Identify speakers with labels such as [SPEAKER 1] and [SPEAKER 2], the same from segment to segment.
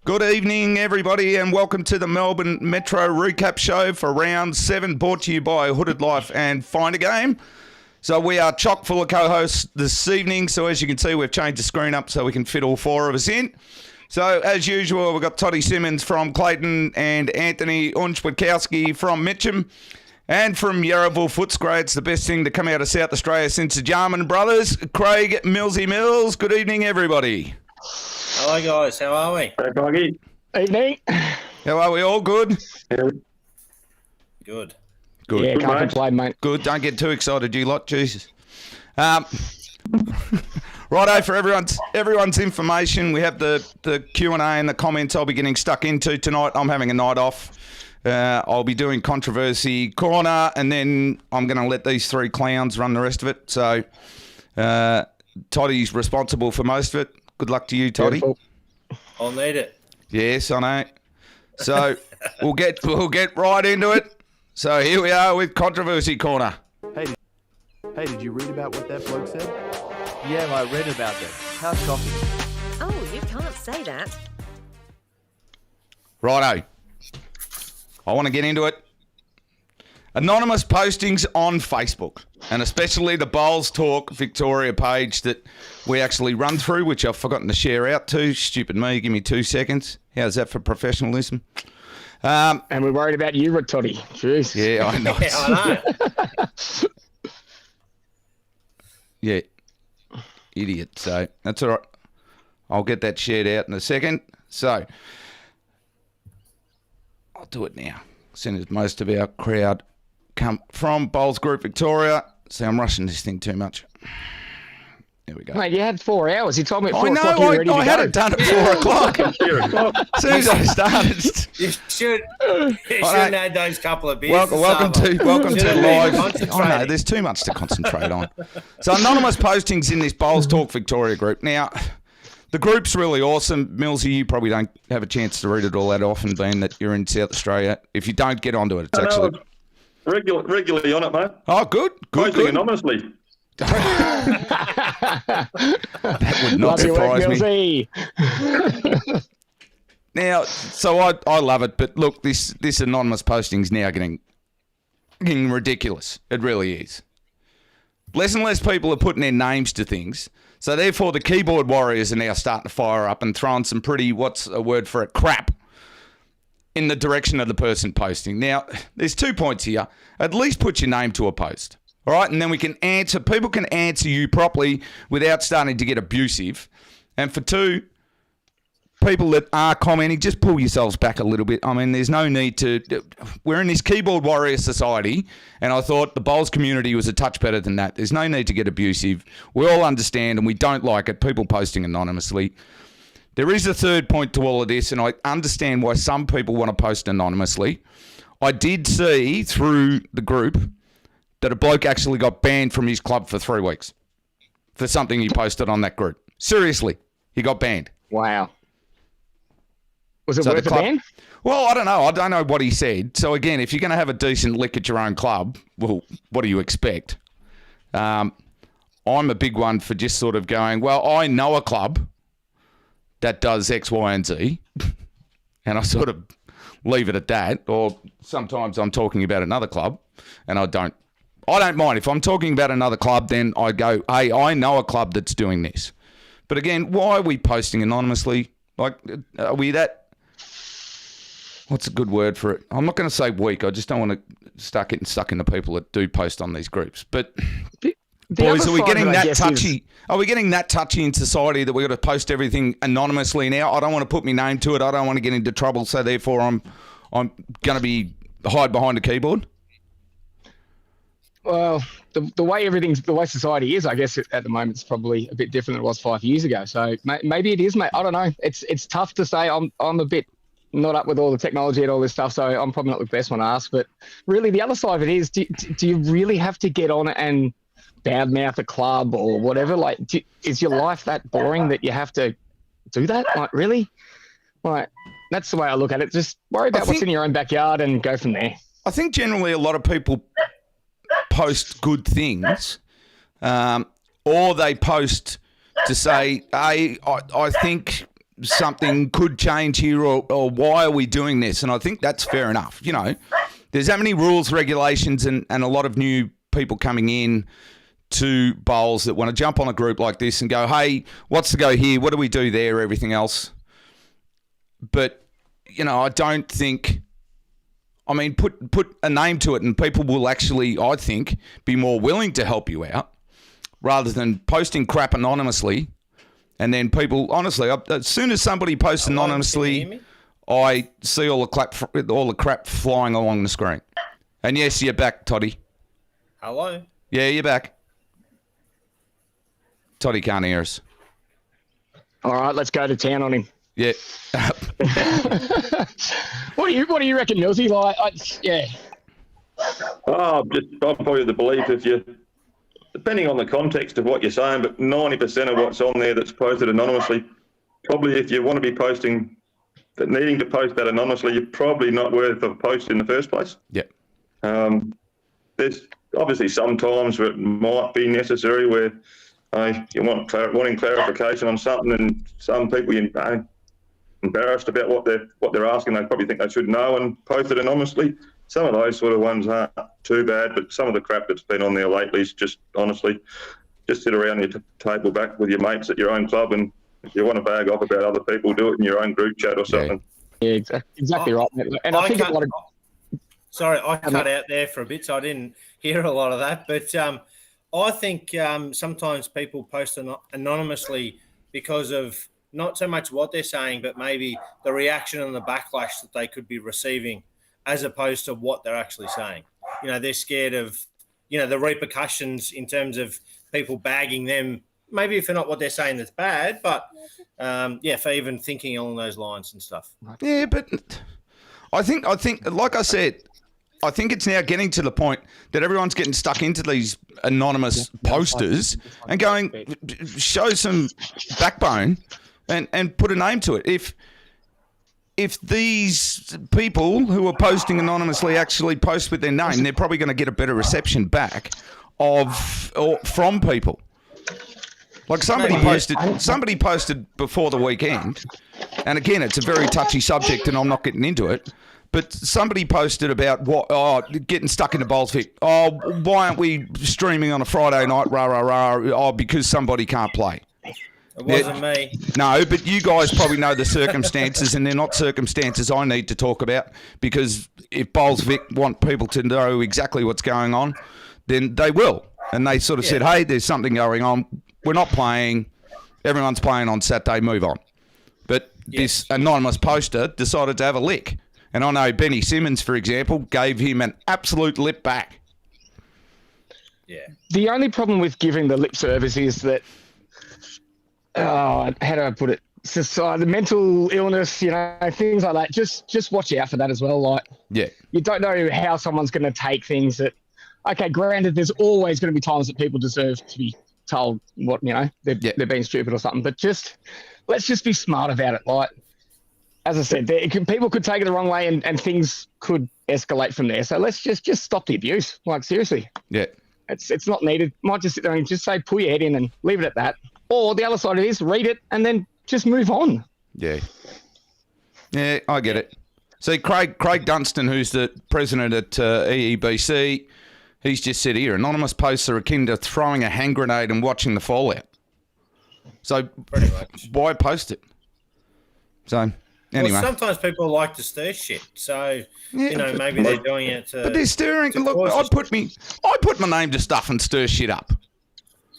[SPEAKER 1] Good evening, everybody, and welcome to the Melbourne Metro Recap Show for Round 7, brought to you by Hooded Life and Find a Game. So we are chock full of co-hosts this evening, so as you can see, we've changed the screen up so we can fit all four of us in. So, as usual, we've got Todd Simmons from Clayton and Anthony Witkowski from Mitcham. And from Yarraville Footscray, it's the best thing to come out of South Australia since the Jarman brothers, Craig Millsy Mills. Good evening, everybody.
[SPEAKER 2] Hello, guys. How are we?
[SPEAKER 3] Hey, Foggy.
[SPEAKER 4] Evening.
[SPEAKER 1] How are we all? Good?
[SPEAKER 2] Good.
[SPEAKER 1] Good.
[SPEAKER 4] Yeah,
[SPEAKER 3] Good,
[SPEAKER 4] can't
[SPEAKER 3] mate.
[SPEAKER 4] complain, mate.
[SPEAKER 1] Good. Don't get too excited, you lot. Jesus. Righto, for everyone's information, we have the Q&A and the comments I'll be getting stuck into tonight. I'm having a night off. I'll be doing Controversy Corner, and then I'm going to let these three clowns run the rest of it. So Toddy's responsible for most of it. Good luck to you, Toddy.
[SPEAKER 4] Beautiful.
[SPEAKER 2] I'll need it.
[SPEAKER 1] Yes, I know. So we'll get right into it. So here we are with Controversy Corner.
[SPEAKER 5] Hey, did you read about what that bloke said? Yeah, I read about that. How shocking.
[SPEAKER 6] Oh, you can't say that.
[SPEAKER 1] Righto. I want to get into it. Anonymous postings on Facebook, and especially the Bowls Talk Victoria page that we actually run through, which I've forgotten to share out to. Stupid me. Give me 2 seconds. How's that for professionalism?
[SPEAKER 4] And we're worried about you, Toddy. Jeez.
[SPEAKER 1] Yeah, I know.
[SPEAKER 2] Yeah, I know.
[SPEAKER 1] Yeah. Idiot. So that's all right. I'll get that shared out in a second. So I'll do it now. Soon as most of our crowd come from Bowls Group Victoria. See, I'm rushing this thing too much. There we go.
[SPEAKER 4] Mate, you had 4 hours. You told me at 4
[SPEAKER 1] I
[SPEAKER 4] o'clock you were ready
[SPEAKER 1] know.
[SPEAKER 4] to
[SPEAKER 1] I
[SPEAKER 4] go.
[SPEAKER 1] had it done at 4 o'clock. As soon as I started.
[SPEAKER 2] You shouldn't add those couple of beers.
[SPEAKER 1] Welcome to
[SPEAKER 2] Should've been
[SPEAKER 1] live. I know
[SPEAKER 2] concentrating.
[SPEAKER 1] there's too much to concentrate on. So anonymous postings in this Bowls Talk Victoria group. Now, the group's really awesome. Millsy, you probably don't have a chance to read it all that often, being that you're in South Australia. If you don't get onto it, it's actually
[SPEAKER 3] Regularly on it, mate.
[SPEAKER 1] oh, good.
[SPEAKER 3] Posting anonymously.
[SPEAKER 1] That would not
[SPEAKER 4] Love your work,
[SPEAKER 1] surprise me.
[SPEAKER 4] Millsy.
[SPEAKER 1] Now, so I love it, but look, this anonymous posting's now getting ridiculous. It really is. Less and less people are putting their names to things, so therefore the keyboard warriors are now starting to fire up and throwing some pretty, what's a word for it, crap in the direction of the person posting. Now, there's 2 points here. At least put your name to a post, all right? And then we can answer, people can answer you properly without starting to get abusive. And for 2, people that are commenting, just pull yourselves back a little bit. I mean, there's no need to... We're in this keyboard warrior society, and I thought the Bowls community was a touch better than that. There's no need to get abusive. We all understand, and we don't like it, people posting anonymously. There is a 3rd point to all of this, and I understand why some people want to post anonymously. I did see through the group that a bloke actually got banned from his club for 3 weeks for something he posted on that group. Seriously, he got banned.
[SPEAKER 4] Wow. Was it
[SPEAKER 1] So
[SPEAKER 4] worth
[SPEAKER 1] the
[SPEAKER 4] a
[SPEAKER 1] club-
[SPEAKER 4] ban?
[SPEAKER 1] Well, I don't know. I don't know what he said. So, again, if you're going to have a decent lick at your own club, well, what do you expect? I'm a big one for just sort of going, well, I know a club that does X, Y, and Z, and I sort of leave it at that. Or sometimes I'm talking about another club, and I don't mind. If I'm talking about another club, then I go, hey, I know a club that's doing this. But, again, why are we posting anonymously? Like, are we that... What's a good word for it? I'm not going to say weak. I just don't want to start getting stuck into people that do post on these groups. But boys, are we getting that touchy? Are we getting that touchy in society that we've got to post everything anonymously now? I don't want to put my name to it. I don't want to get into trouble. So therefore, I'm going to be hide behind a keyboard.
[SPEAKER 4] Well, the way society is, I guess at the moment, it's probably a bit different than it was 5 years ago. So maybe it is, mate. I don't know. It's tough to say. I'm a bit not up with all the technology and all this stuff, so I'm probably not the best one to ask. But really, the other side of it is, do you really have to get on it and badmouth a club or whatever? Like, is your life that boring that you have to do that? Like, really? Like, that's the way I look at it. Just worry about what's in your own backyard and go from there.
[SPEAKER 1] I think generally a lot of people post good things, or they post to say, hey, I think something could change here, or why are we doing this? And I think that's fair enough. You know, there's that many rules, regulations, and a lot of new people coming in to bowls that want to jump on a group like this and go, hey, what's the go here? What do we do there? Everything else. But, you know, I don't think... I mean, put a name to it and people will actually, I think, be more willing to help you out rather than posting crap anonymously. And then people, honestly, as soon as somebody posts anonymously, I see all the crap flying along the screen. And yes, you're back, Toddy.
[SPEAKER 2] Hello?
[SPEAKER 1] Yeah, you're back. Toddy can't hear us.
[SPEAKER 4] All right, let's go to town on him.
[SPEAKER 1] Yeah.
[SPEAKER 4] What do you reckon, Millsy? Yeah.
[SPEAKER 3] I'm probably of the belief if you, depending on the context of what you're saying, but 90% of what's on there that's posted anonymously, probably if you want to be posting, needing to post that anonymously, you're probably not worth a post in the first place.
[SPEAKER 1] Yeah.
[SPEAKER 3] There's obviously some times where it might be necessary where you wanting clarification on something, and some people embarrassed about what they're asking. They probably think they should know and post it anonymously. Some of those sort of ones aren't too bad, but some of the crap that's been on there lately is just, honestly, just sit around your table back with your mates at your own club, and if you want to bag off about other people, do it in your own group chat or something.
[SPEAKER 4] Yeah, exactly right. And I think a lot of...
[SPEAKER 2] Sorry, I cut out there for a bit, so I didn't hear a lot of that. But I think sometimes people post anonymously because of not so much what they're saying, but maybe the reaction and the backlash that they could be receiving as opposed to what they're actually saying. You know, they're scared of, the repercussions in terms of people bagging them, maybe for not what they're saying that's bad, but, for even thinking along those lines and stuff.
[SPEAKER 1] Yeah, but I think, like I said, I think it's now getting to the point that everyone's getting stuck into these anonymous posters and going, show some backbone and put a name to it. If these people who are posting anonymously actually post with their name, they're probably going to get a better reception back from people. Like somebody posted before the weekend, and again, it's a very touchy subject, and I'm not getting into it. But somebody posted about getting stuck in the bowls fit. Oh, why aren't we streaming on a Friday night? Rah rah rah. Oh, because somebody can't play.
[SPEAKER 2] It wasn't me.
[SPEAKER 1] No, but you guys probably know the circumstances, and they're not circumstances I need to talk about, because if Bowls Vic want people to know exactly what's going on, then they will. And they sort of said, hey, there's something going on. We're not playing. Everyone's playing on Saturday. Move on. But this anonymous poster decided to have a lick. And I know Benny Simmons, for example, gave him an absolute lip back.
[SPEAKER 2] Yeah.
[SPEAKER 4] The only problem with giving the lip service is that, how do I put it? The mental illness, things like that. Just watch out for that as well. Like, you don't know how someone's going to take things that. Okay, granted, there's always going to be times that people deserve to be told what they're being stupid or something. But let's just be smart about it. Like, as I said, people could take it the wrong way, and things could escalate from there. So let's just stop the abuse. Like, seriously.
[SPEAKER 1] Yeah.
[SPEAKER 4] It's not needed. Might just sit there and just say, pull your head in and leave it at that. Or the other side of it is read it and then just move on. Yeah.
[SPEAKER 1] Yeah, I get it. See, Craig Dunstan, who's the president at EEBC, he's just said here, anonymous posts are akin to throwing a hand grenade and watching the fallout. So why post it? So anyway.
[SPEAKER 2] Well, sometimes people like to stir shit. So, maybe they're doing it to...
[SPEAKER 1] But they're stirring... Look, I put my name to stuff and stir shit up.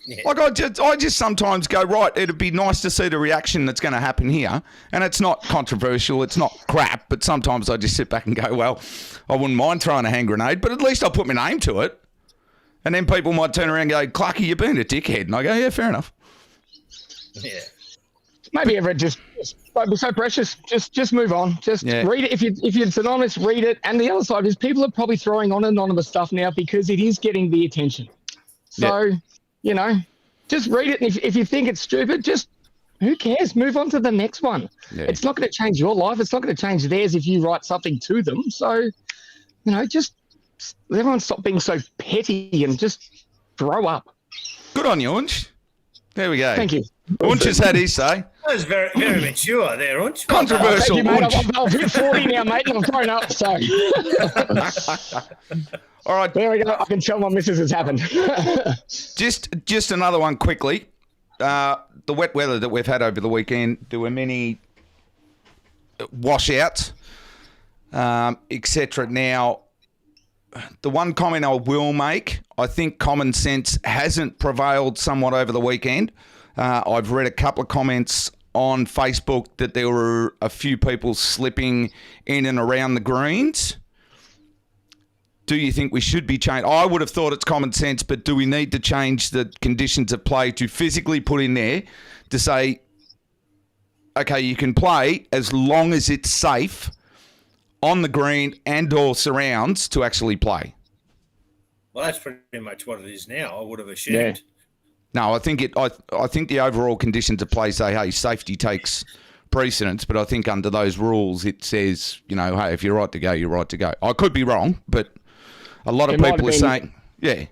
[SPEAKER 1] Yeah. Like, I just sometimes go, right, it'd be nice to see the reaction that's going to happen here. And it's not controversial, it's not crap, but sometimes I just sit back and go, well, I wouldn't mind throwing a hand grenade, but at least I'll put my name to it. And then people might turn around and go, Clarky, you're being a dickhead. And I go, yeah, fair enough.
[SPEAKER 2] Yeah.
[SPEAKER 4] Maybe ever just don't be so precious. Just move on. Just read it. If it's anonymous, read it. And the other side is people are probably throwing on anonymous stuff now because it is getting the attention. So, just read it. And if you think it's stupid, just who cares? Move on to the next one. Yeah. It's not going to change your life. It's not going to change theirs if you write something to them. So, just everyone stop being so petty and just grow up.
[SPEAKER 1] Good on you, Unch. There we go.
[SPEAKER 4] Thank you.
[SPEAKER 1] Unch has had his say.
[SPEAKER 2] That was very, very mature there, Unch.
[SPEAKER 1] Controversial.
[SPEAKER 4] Thank you, mate.
[SPEAKER 1] Unch.
[SPEAKER 4] I've hit 40 now, mate, and I'm thrown up. So
[SPEAKER 1] All right.
[SPEAKER 4] there we go. I can tell my missus has happened.
[SPEAKER 1] Just another one quickly. The wet weather that we've had over the weekend, there were many washouts, etc. Now, the one comment I will make, I think common sense hasn't prevailed somewhat over the weekend. I've read a couple of comments on Facebook that there were a few people slipping in and around the greens. Do you think we should be changed? I would have thought it's common sense, but do we need to change the conditions of play to physically put in there to say, okay, you can play as long as it's safe on the green and or surrounds to actually play?
[SPEAKER 2] Well, that's pretty much what it is now. I would have assumed.
[SPEAKER 4] Yeah.
[SPEAKER 1] No, I think I think the overall conditions of play say, hey, safety takes precedence, but I think under those rules it says, hey, if you're right to go, you're right to go. I could be wrong, but a lot of people are saying, yeah.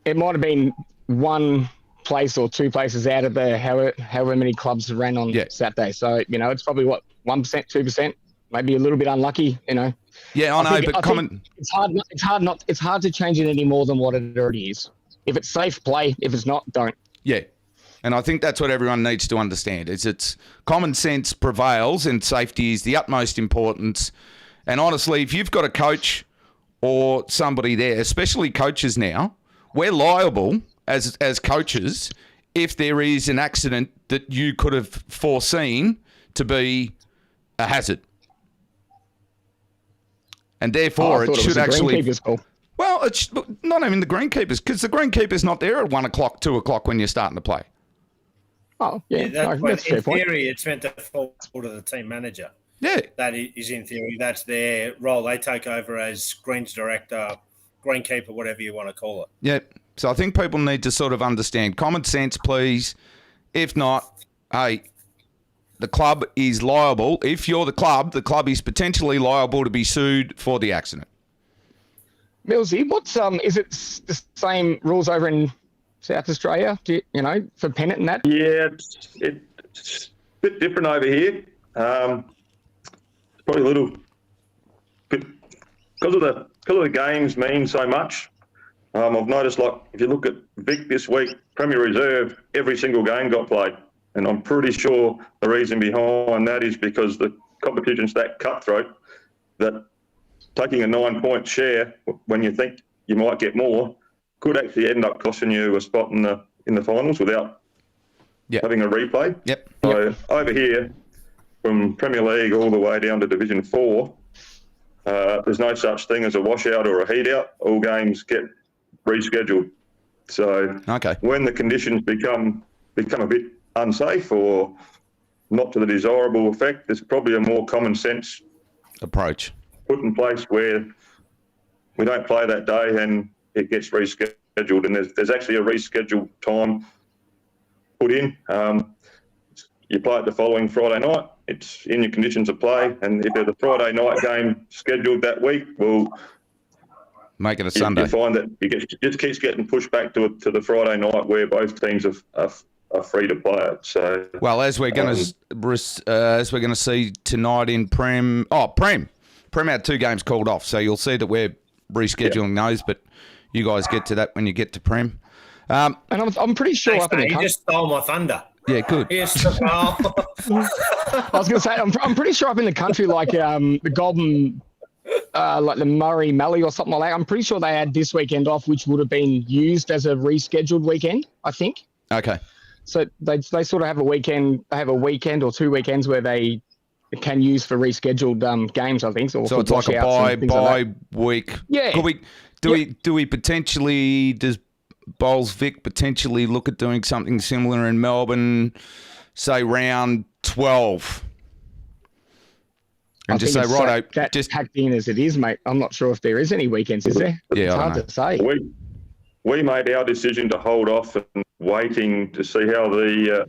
[SPEAKER 4] It might have been one place or two places out of the however many clubs ran on Saturday. So, it's probably 1%, 2%, maybe a little bit unlucky,
[SPEAKER 1] Yeah, I know, but common.
[SPEAKER 4] It's hard to change it any more than what it already is. If it's safe, play. If it's not, don't.
[SPEAKER 1] Yeah. And I think that's what everyone needs to understand is it's common sense prevails and safety is the utmost importance. And honestly, if you've got a coach or somebody there, especially coaches now, we're liable as coaches if there is an accident that you could have foreseen to be a hazard. And therefore it should actually... Well, it's not even the greenkeepers, because the greenkeeper's not there at 1 o'clock, 2 o'clock when you're starting to play.
[SPEAKER 4] Oh, yeah.
[SPEAKER 2] That's in theory, it's meant to fall to the team manager.
[SPEAKER 1] Yeah.
[SPEAKER 2] That is, in theory, that's their role. They take over as greens director, greenkeeper, whatever you want to call it.
[SPEAKER 1] Yep. So I think people need to sort of understand common sense, please. If not, hey, the club is liable. If you're the club is potentially liable to be sued for the accident.
[SPEAKER 4] Millsy, what's is it the same rules over in South Australia? For pennant and that?
[SPEAKER 3] Yeah, it's a bit different over here. It's probably a little bit because of the games mean so much. I've noticed, like, if you look at Vic this week, Premier Reserve, every single game got played, and I'm pretty sure the reason behind that is because the competition's that cutthroat that taking a 9-point share when you think you might get more could actually end up costing you a spot in the finals without having a replay.
[SPEAKER 1] Yep.
[SPEAKER 3] So over here, from Premier League all the way down to Division 4, there's no such thing as a washout or a heat out. All games get rescheduled. So when the conditions become a bit unsafe or not to the desirable effect, there's probably a more common sense
[SPEAKER 1] approach
[SPEAKER 3] put in place where we don't play that day and it gets rescheduled, and there's actually a rescheduled time put in. You play it the following Friday night, it's in your conditions of play, and if there's a Friday night game scheduled that week, we'll
[SPEAKER 1] make it a Sunday.
[SPEAKER 3] You find that it just keeps getting pushed back to the Friday night where both teams are free to play it. So,
[SPEAKER 1] well, as we're going to see tonight in Prem had 2 games called off, so you'll see that we're rescheduling those, but you guys get to that when you get to Prem.
[SPEAKER 4] And I'm pretty sure
[SPEAKER 2] Thanks, mate, you just stole my thunder.
[SPEAKER 1] Yeah, good.
[SPEAKER 2] Yes.
[SPEAKER 4] I was going to say, I'm pretty sure up in the country, like the Golden, like the Murray Mallee or something like that, I'm pretty sure they had this weekend off, which would have been used as a rescheduled weekend, I think.
[SPEAKER 1] Okay.
[SPEAKER 4] So they sort of have a weekend. They have a weekend or 2 weekends where they can use for rescheduled games, I think. So
[SPEAKER 1] it's like a bye week.
[SPEAKER 4] Yeah.
[SPEAKER 1] Do we potentially, does Bowls Vic potentially look at doing something similar in Melbourne, say round 12? And just say, right,
[SPEAKER 4] just packed in as it is, mate. I'm not sure if there is any weekends, is there?
[SPEAKER 1] Yeah,
[SPEAKER 4] it's hard to say.
[SPEAKER 3] We made our decision to hold off and waiting to see how the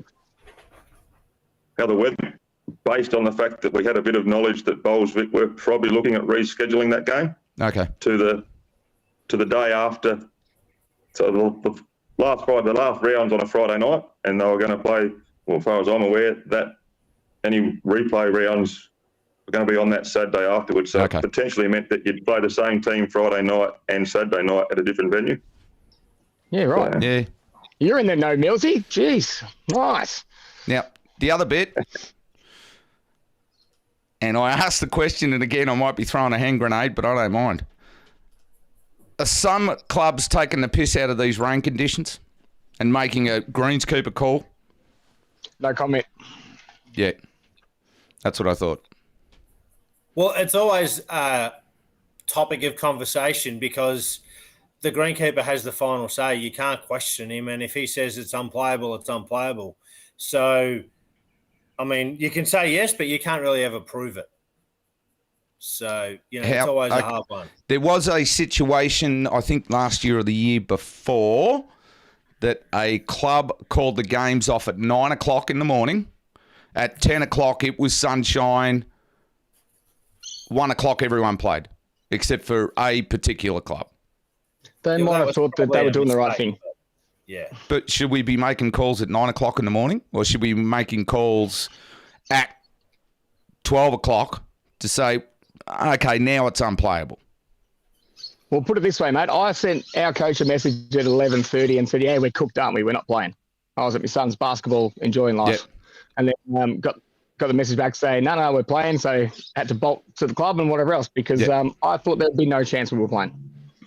[SPEAKER 3] weather, based on the fact that we had a bit of knowledge that Bowls Vic were probably looking at rescheduling that game.
[SPEAKER 1] Okay.
[SPEAKER 3] To the day after. So the last round's on a Friday night, and they were going to play, well, as far as I'm aware, that any replay rounds were going to be on that Saturday afterwards. So
[SPEAKER 1] Okay.
[SPEAKER 3] it potentially meant that you'd play the same team Friday night and Saturday night at a different venue.
[SPEAKER 4] Yeah, right.
[SPEAKER 1] Yeah.
[SPEAKER 4] You're in there, no, Millsy. Jeez, nice.
[SPEAKER 1] Now, the other bit, and I asked the question, and again, I might be throwing a hand grenade, but I don't mind. Are some clubs taking the piss out of these rain conditions and making a greenskeeper call?
[SPEAKER 4] No comment.
[SPEAKER 1] Yeah, that's what I thought.
[SPEAKER 2] Well, it's always a topic of conversation because the greenkeeper has the final say. You can't question him, and if he says it's unplayable, it's unplayable. So, I mean, you can say yes, but you can't really ever prove it. So, it's always a hard one.
[SPEAKER 1] There was a situation, I think last year or the year before, that a club called the games off at 9 o'clock in the morning. At 10 o'clock, it was sunshine. 1 o'clock, everyone played, except for a particular club.
[SPEAKER 4] They
[SPEAKER 2] Yeah,
[SPEAKER 4] might
[SPEAKER 2] that
[SPEAKER 4] have
[SPEAKER 2] was
[SPEAKER 4] thought that they
[SPEAKER 2] probably
[SPEAKER 4] were
[SPEAKER 2] a
[SPEAKER 4] doing the right
[SPEAKER 2] mistake,
[SPEAKER 4] thing.
[SPEAKER 2] Yeah.
[SPEAKER 1] But should we be making calls at 9 o'clock in the morning, or should we be making calls at 12 o'clock to say, okay, now it's unplayable?
[SPEAKER 4] Well, put it this way, mate. I sent our coach a message at 11:30 and said, yeah, we're cooked, aren't we? We're not playing. I was at my son's basketball, enjoying life.
[SPEAKER 1] Yep.
[SPEAKER 4] And then got the message back saying, no, we're playing. So had to bolt to the club and whatever else because I thought there'd be no chance we were playing.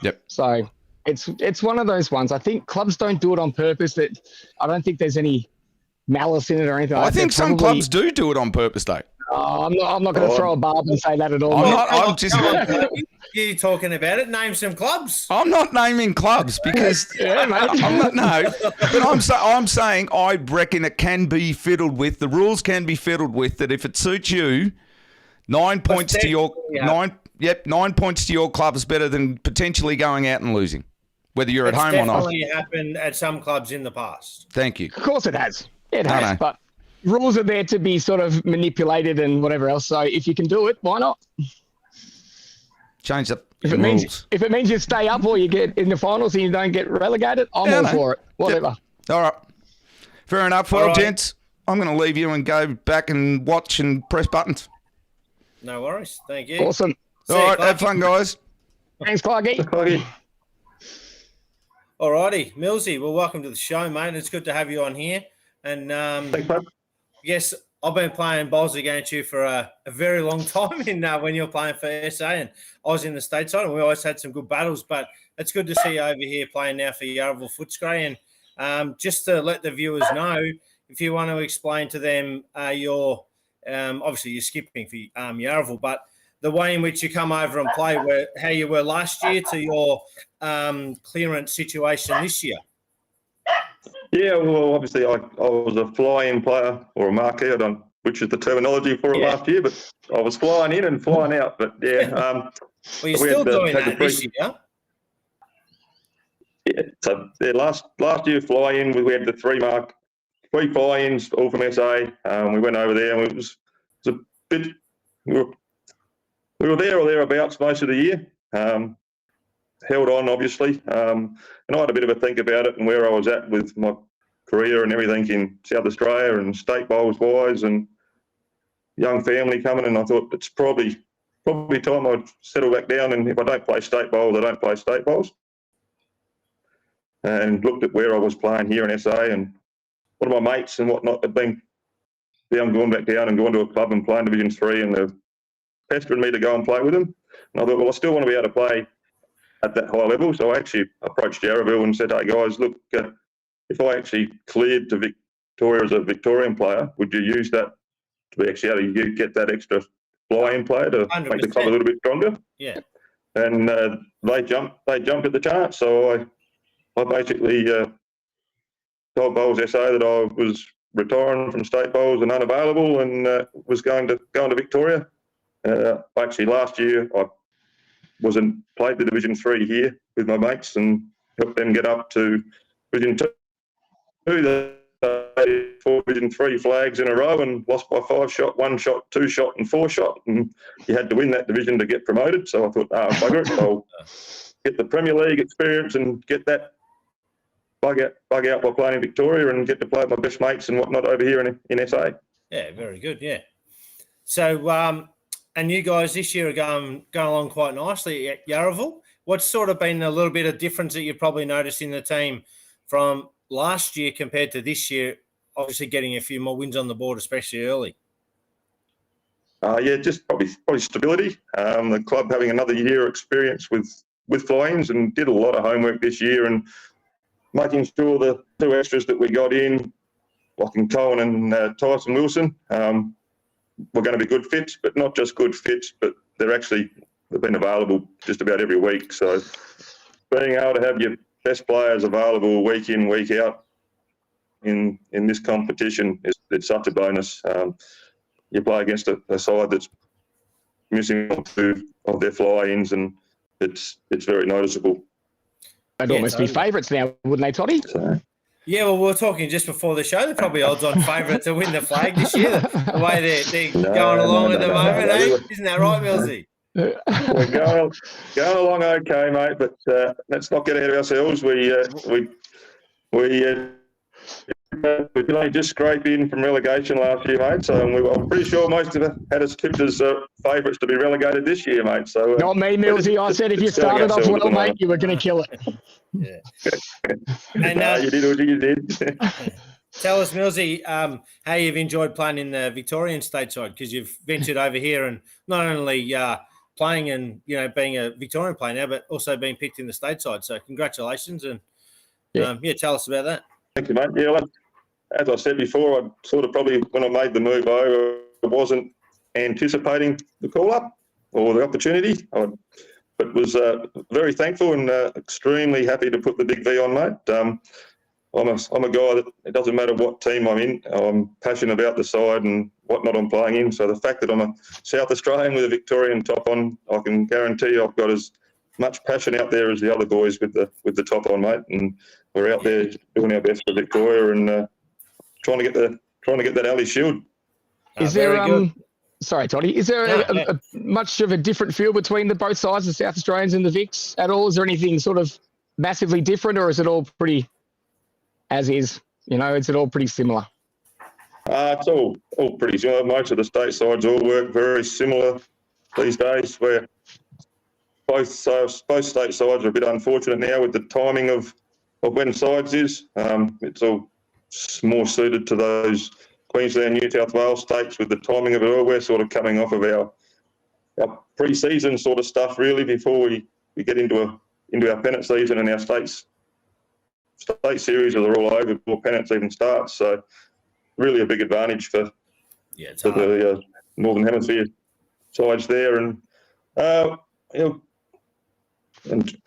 [SPEAKER 1] Yep.
[SPEAKER 4] So it's one of those ones. I think clubs don't do it on purpose. That I don't think there's any malice in it or anything.
[SPEAKER 1] I think some clubs do it on purpose, though.
[SPEAKER 4] I'm not going to throw a barb and say that at all.
[SPEAKER 1] I'm
[SPEAKER 4] mate.
[SPEAKER 1] not. I'm just.
[SPEAKER 2] You talking about it? Name some clubs.
[SPEAKER 1] I'm not naming clubs because
[SPEAKER 4] Yeah, mate.
[SPEAKER 1] I'm not. No, but I'm saying I reckon it can be fiddled with. The rules can be fiddled with that if it suits you. 9 points to your nine. Yep, 9 points to your club is better than potentially going out and losing, whether you're at home or not.
[SPEAKER 2] Definitely happened at some clubs in the past.
[SPEAKER 1] Thank you.
[SPEAKER 4] Of course it has. It
[SPEAKER 1] I
[SPEAKER 4] has.
[SPEAKER 1] know.
[SPEAKER 4] But rules are there to be sort of manipulated and whatever else. So if you can do it, why not?
[SPEAKER 1] Change the
[SPEAKER 4] If it means you stay up or you get in the finals and you don't get relegated, I'm all for it. Whatever.
[SPEAKER 1] All right. Fair enough. Well,
[SPEAKER 2] All right.
[SPEAKER 1] gents, I'm going to leave you and go back and watch and press buttons.
[SPEAKER 2] No worries. Thank you.
[SPEAKER 4] Awesome.
[SPEAKER 2] See
[SPEAKER 1] All
[SPEAKER 2] you,
[SPEAKER 1] right. Have
[SPEAKER 2] Clarky.
[SPEAKER 1] fun, guys.
[SPEAKER 4] Thanks, Clarky.
[SPEAKER 2] All righty. Millsy, well, welcome to the show, mate. It's good to have you on here. And
[SPEAKER 3] Thanks, mate.
[SPEAKER 2] yes, I've been playing bowls against you for a very long time in when you were playing for SA, and I was in the stateside, and we always had some good battles. But it's good to see you over here playing now for Yarraville Footscray. And just to let the viewers know, if you want to explain to them your obviously you're skipping for Yarraville, but the way in which you come over and play, how you were last year to your clearance situation this year.
[SPEAKER 3] Yeah, well, obviously I was a fly-in player or a marquee, I don't know which is the terminology for it last year, but I was flying in and flying out. But yeah,
[SPEAKER 2] Well, you're still doing that this year.
[SPEAKER 3] Yeah, so last year fly-in, we had the three fly-ins all from SA. We went over there, and it was a bit. We were there or thereabouts most of the year. Held on, obviously, and I had a bit of a think about it and where I was at with my career and everything in South Australia and state bowls wise and young family coming, and I thought it's probably time I'd settle back down, and if I don't play state bowls, I don't play state bowls. And looked at where I was playing here in SA and one of my mates and whatnot had been going back down and going to a club and playing Division 3, and they're pestering me to go and play with them. And I thought, well, I still want to be able to play at that high level. So I actually approached Yarraville and said, hey guys, look, if I actually cleared to Victoria as a Victorian player, would you use that to be actually able to get that extra fly-in player to
[SPEAKER 2] 100%.
[SPEAKER 3] make the club a little bit stronger?
[SPEAKER 2] Yeah.
[SPEAKER 3] And they jumped at the chance. So I basically told Bowls SA that I was retiring from state bowls and unavailable, and was going to Victoria. Actually, last year I played the Division 3 here with my mates and helped them get up to Division 2. They had 4 Division 3 flags in a row and lost by 5 shot, 1 shot, 2 shot and 4 shot. And you had to win that division to get promoted. So I thought, bugger it, I'll get the Premier League experience and get that bug out by playing in Victoria and get to play with my best mates and whatnot over here in SA.
[SPEAKER 2] Yeah, very good. Yeah. So, and you guys this year are going along quite nicely at Yarraville. What's sort of been a little bit of difference that you've probably noticed in the team from last year compared to this year? Obviously, getting a few more wins on the board, especially early.
[SPEAKER 3] Yeah, just probably stability. The club having another year experience with fly-ins and did a lot of homework this year and making sure the two extras that we got in, Lachlan Cohen and Tyson Wilson, were going to be good fits, but not just good fits, but they've been available just about every week. So being able to have your best players available week in, week out in this competition it's such a bonus. You play against a side that's missing two of their fly-ins, and it's very noticeable.
[SPEAKER 4] They'd almost be favourites now, wouldn't they, Toddy?
[SPEAKER 3] So,
[SPEAKER 2] Yeah, well, we were talking just before the show. They're probably odds-on favourite to win the flag this year. The way they're going along at the moment, eh? Isn't that right, Millsy?
[SPEAKER 3] we're going along okay, mate, but let's not get ahead of ourselves. We've only just scraped in from relegation last year, mate. So I'm pretty sure most of us had us tipped as favourites to be relegated this year, mate. So
[SPEAKER 4] not me, Millsy. I said if you started off well, mate, you were going to kill it.
[SPEAKER 2] Yeah.
[SPEAKER 3] And you did what you did.
[SPEAKER 2] Tell us, Millsy, how you've enjoyed playing in the Victorian stateside, because you've ventured over here and not only playing and being a Victorian player now, but also being picked in the stateside. So congratulations, and tell us about that.
[SPEAKER 3] Thank you, mate. Yeah, well, as I said before, I sort of probably, when I made the move over, I wasn't anticipating the call-up or the opportunity, but was very thankful and extremely happy to put the big V on, mate. I'm a guy that it doesn't matter what team I'm in, I'm passionate about the side and whatnot I'm playing in. So the fact that I'm a South Australian with a Victorian top on, I can guarantee you I've got as much passion out there as the other boys with the top on, mate. And we're out there doing our best for Victoria and trying to get that Alley Shield.
[SPEAKER 4] Is there sorry, Toddy, is there a much of a different feel between the both sides, the South Australians and the Vics at all? Is there anything sort of massively different, or is it all pretty as is? Is it all pretty similar?
[SPEAKER 3] It's all pretty similar. Most of the state sides all work very similar these days, where both state sides are a bit unfortunate now with the timing of when sides is. It's all more suited to those Queensland, New South Wales states with the timing of it all. We're sort of coming off of our pre-season sort of stuff really before we get into our pennant season, and our state series are all over before pennants even starts. So really a big advantage for the Northern Hemisphere sides there, and and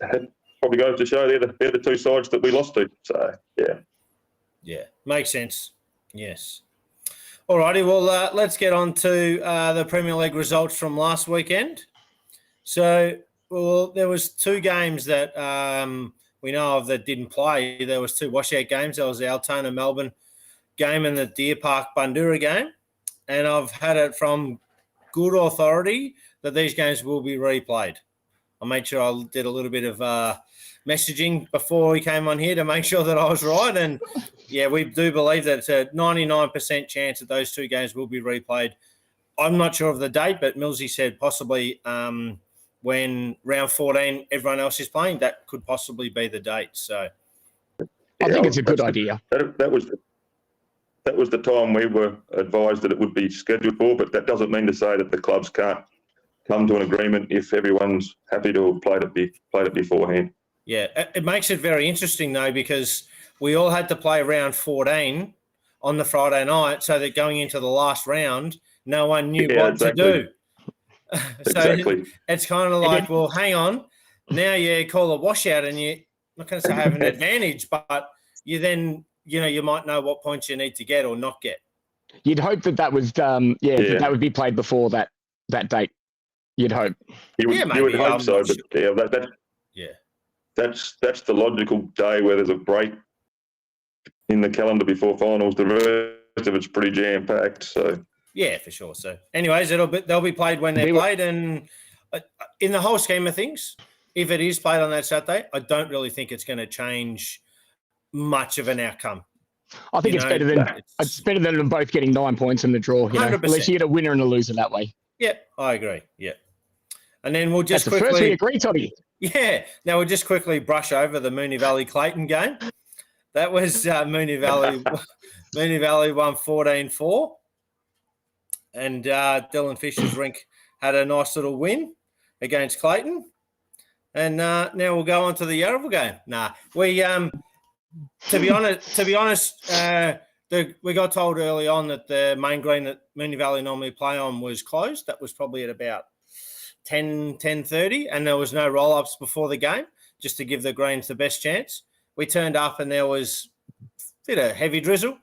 [SPEAKER 3] it probably goes to show they're the two sides that we lost to. So yeah,
[SPEAKER 2] makes sense. Yes. All righty. Well, let's get on to the Premier League results from last weekend. So, there was two games that we know of that didn't play. There was two washout games. There was the Altona Melbourne game and the Deer Park Bundoora game. And I've had it from good authority that these games will be replayed. I made sure I did a little bit of messaging before we came on here to make sure that I was right. And, we do believe that it's a 99% chance that those two games will be replayed. I'm not sure of the date, but Millsy said possibly when round 14 everyone else is playing, that could possibly be the date. So
[SPEAKER 4] I think it's a good idea.
[SPEAKER 3] That was the time we were advised that it would be scheduled for, but that doesn't mean to say that the clubs can't come to an agreement if everyone's happy to have played it beforehand.
[SPEAKER 2] Yeah, it makes it very interesting though, because we all had to play round 14 on the Friday night, so that going into the last round, no one knew what to do. So it's kind of like, well, hang on, now you call a washout, and you're not going to say have an advantage, but you then, you might know what points you need to get or not get.
[SPEAKER 4] You'd hope that was, that would be played before that date. You'd hope.
[SPEAKER 3] You would hope so, but that's the logical day where there's a break in the calendar before finals. The rest of it's pretty jam-packed, so.
[SPEAKER 2] Yeah, for sure. So, anyways, they'll be played when they're played, and in the whole scheme of things, if it is played on that Saturday, I don't really think it's going to change much of an outcome.
[SPEAKER 4] I think
[SPEAKER 2] You
[SPEAKER 4] it's
[SPEAKER 2] know,
[SPEAKER 4] better than them both getting 9 points in the draw. You know,
[SPEAKER 2] 100%.
[SPEAKER 4] unless you get a winner and a loser that way.
[SPEAKER 2] Yeah, I agree. Yeah. And then we'll just
[SPEAKER 4] That's the first we
[SPEAKER 2] quickly,
[SPEAKER 4] agree, Toddy.
[SPEAKER 2] yeah. Now we'll just quickly brush over the Moonee Valley Clayton game. That was Moonee Valley. Moonee Valley won 14-4, and Dylan Fisher's rink had a nice little win against Clayton. And now we'll go on to the Yarraville game. We to be honest, we got told early on that the main green that Moonee Valley normally play on was closed. That was probably at about 10:30, and there was no roll-ups before the game, just to give the greens the best chance. We turned up and there was a bit of heavy drizzle.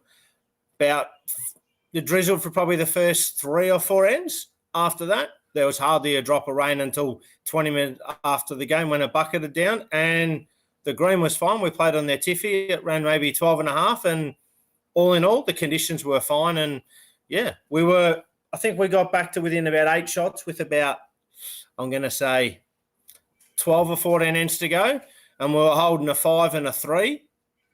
[SPEAKER 2] It drizzled for probably the first 3 or 4 ends. After that, there was hardly a drop of rain until 20 minutes after the game when it bucketed down, and the green was fine. We played on their tiffy. It ran maybe 12.5, and all in all, the conditions were fine. And, yeah, I think we got back to within about 8 shots with about, I'm going to say, 12 or 14 ends to go, and we were holding a 5 and a 3,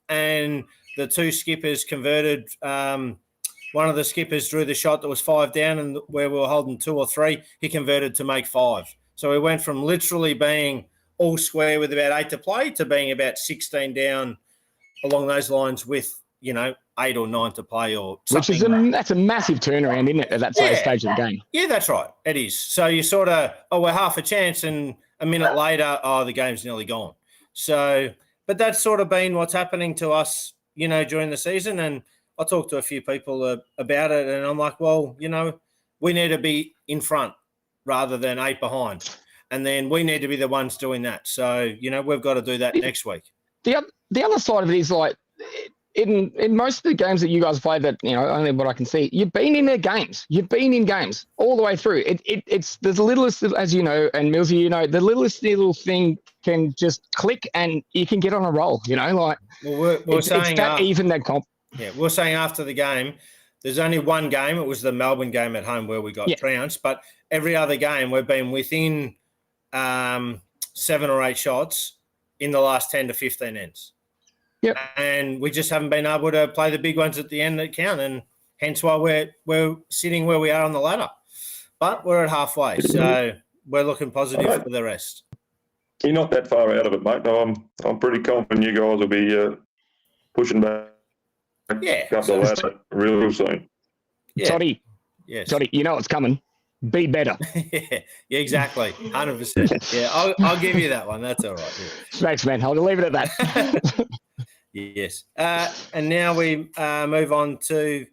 [SPEAKER 2] and the 2 skippers converted. One of the skippers drew the shot that was 5 down, and where we were holding 2 or 3, he converted to make 5. So we went from literally being all square with about 8 to play to being about 16 down along those lines with, 8 or 9 to play or something.
[SPEAKER 4] That's a massive turnaround, isn't it, at that stage of the game?
[SPEAKER 2] Yeah, that's right. It is. So you sort of, we're half a chance, and a minute later, the game's nearly gone. So, but that's sort of been what's happening to us, during the season. And I talked to a few people about it, and I'm like, well, we need to be in front rather than 8 behind. And then we need to be the ones doing that. So, we've got to do that next week.
[SPEAKER 4] The other side of it is like, in most of the games that you guys play that, only what I can see, you've been in their games. You've been in games all the way through. It's the littlest, as you know, and Millsy, the littlest little thing can just click and you can get on a roll, Well,
[SPEAKER 2] we're saying
[SPEAKER 4] it's that even that comp.
[SPEAKER 2] Yeah, we're saying after the game, there's only one game. It was the Melbourne game at home where we got trounced. But every other game, we've been within 7 or 8 shots in the last 10 to 15 ends.
[SPEAKER 4] Yep.
[SPEAKER 2] And we just haven't been able to play the big ones at the end that count, and hence why we're sitting where we are on the ladder. But we're at halfway, so we're looking positive for the rest.
[SPEAKER 3] You're not that far out of it, mate. I'm pretty confident you guys will be pushing back up the ladder real soon.
[SPEAKER 2] Yeah.
[SPEAKER 4] Toddy,
[SPEAKER 2] yes.
[SPEAKER 4] Toddy, you know what's coming. Be better.
[SPEAKER 2] yeah, exactly. 100%. Yeah, I'll give you that one. That's all right. Yeah.
[SPEAKER 4] Thanks, man. I'll leave it at that.
[SPEAKER 2] Yes. And now we move on to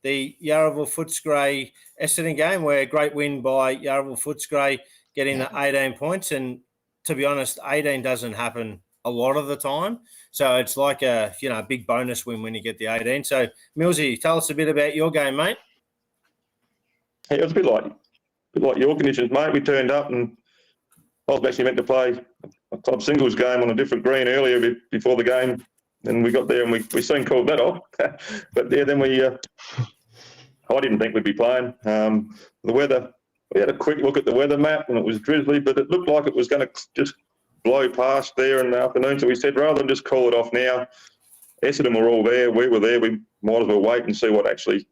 [SPEAKER 2] the Yarraville Footscray Essendon game, where a great win by Yarraville Footscray, getting the 18 points. And to be honest, 18 doesn't happen a lot of the time. So it's like a big bonus win when you get the 18. So, Millsy, tell us a bit about your game, mate.
[SPEAKER 3] Yeah, it was a bit like your conditions, mate. We turned up and I was actually meant to play a club singles game on a different green earlier before the game. And we got there and we soon called that off. But yeah, then I didn't think we'd be playing. The weather, we had a quick look at the weather map and it was drizzly, but it looked like it was going to just blow past there in the afternoon. So we said, rather than just call it off now, Essendon were all there. We were there. We might as well wait and see what actually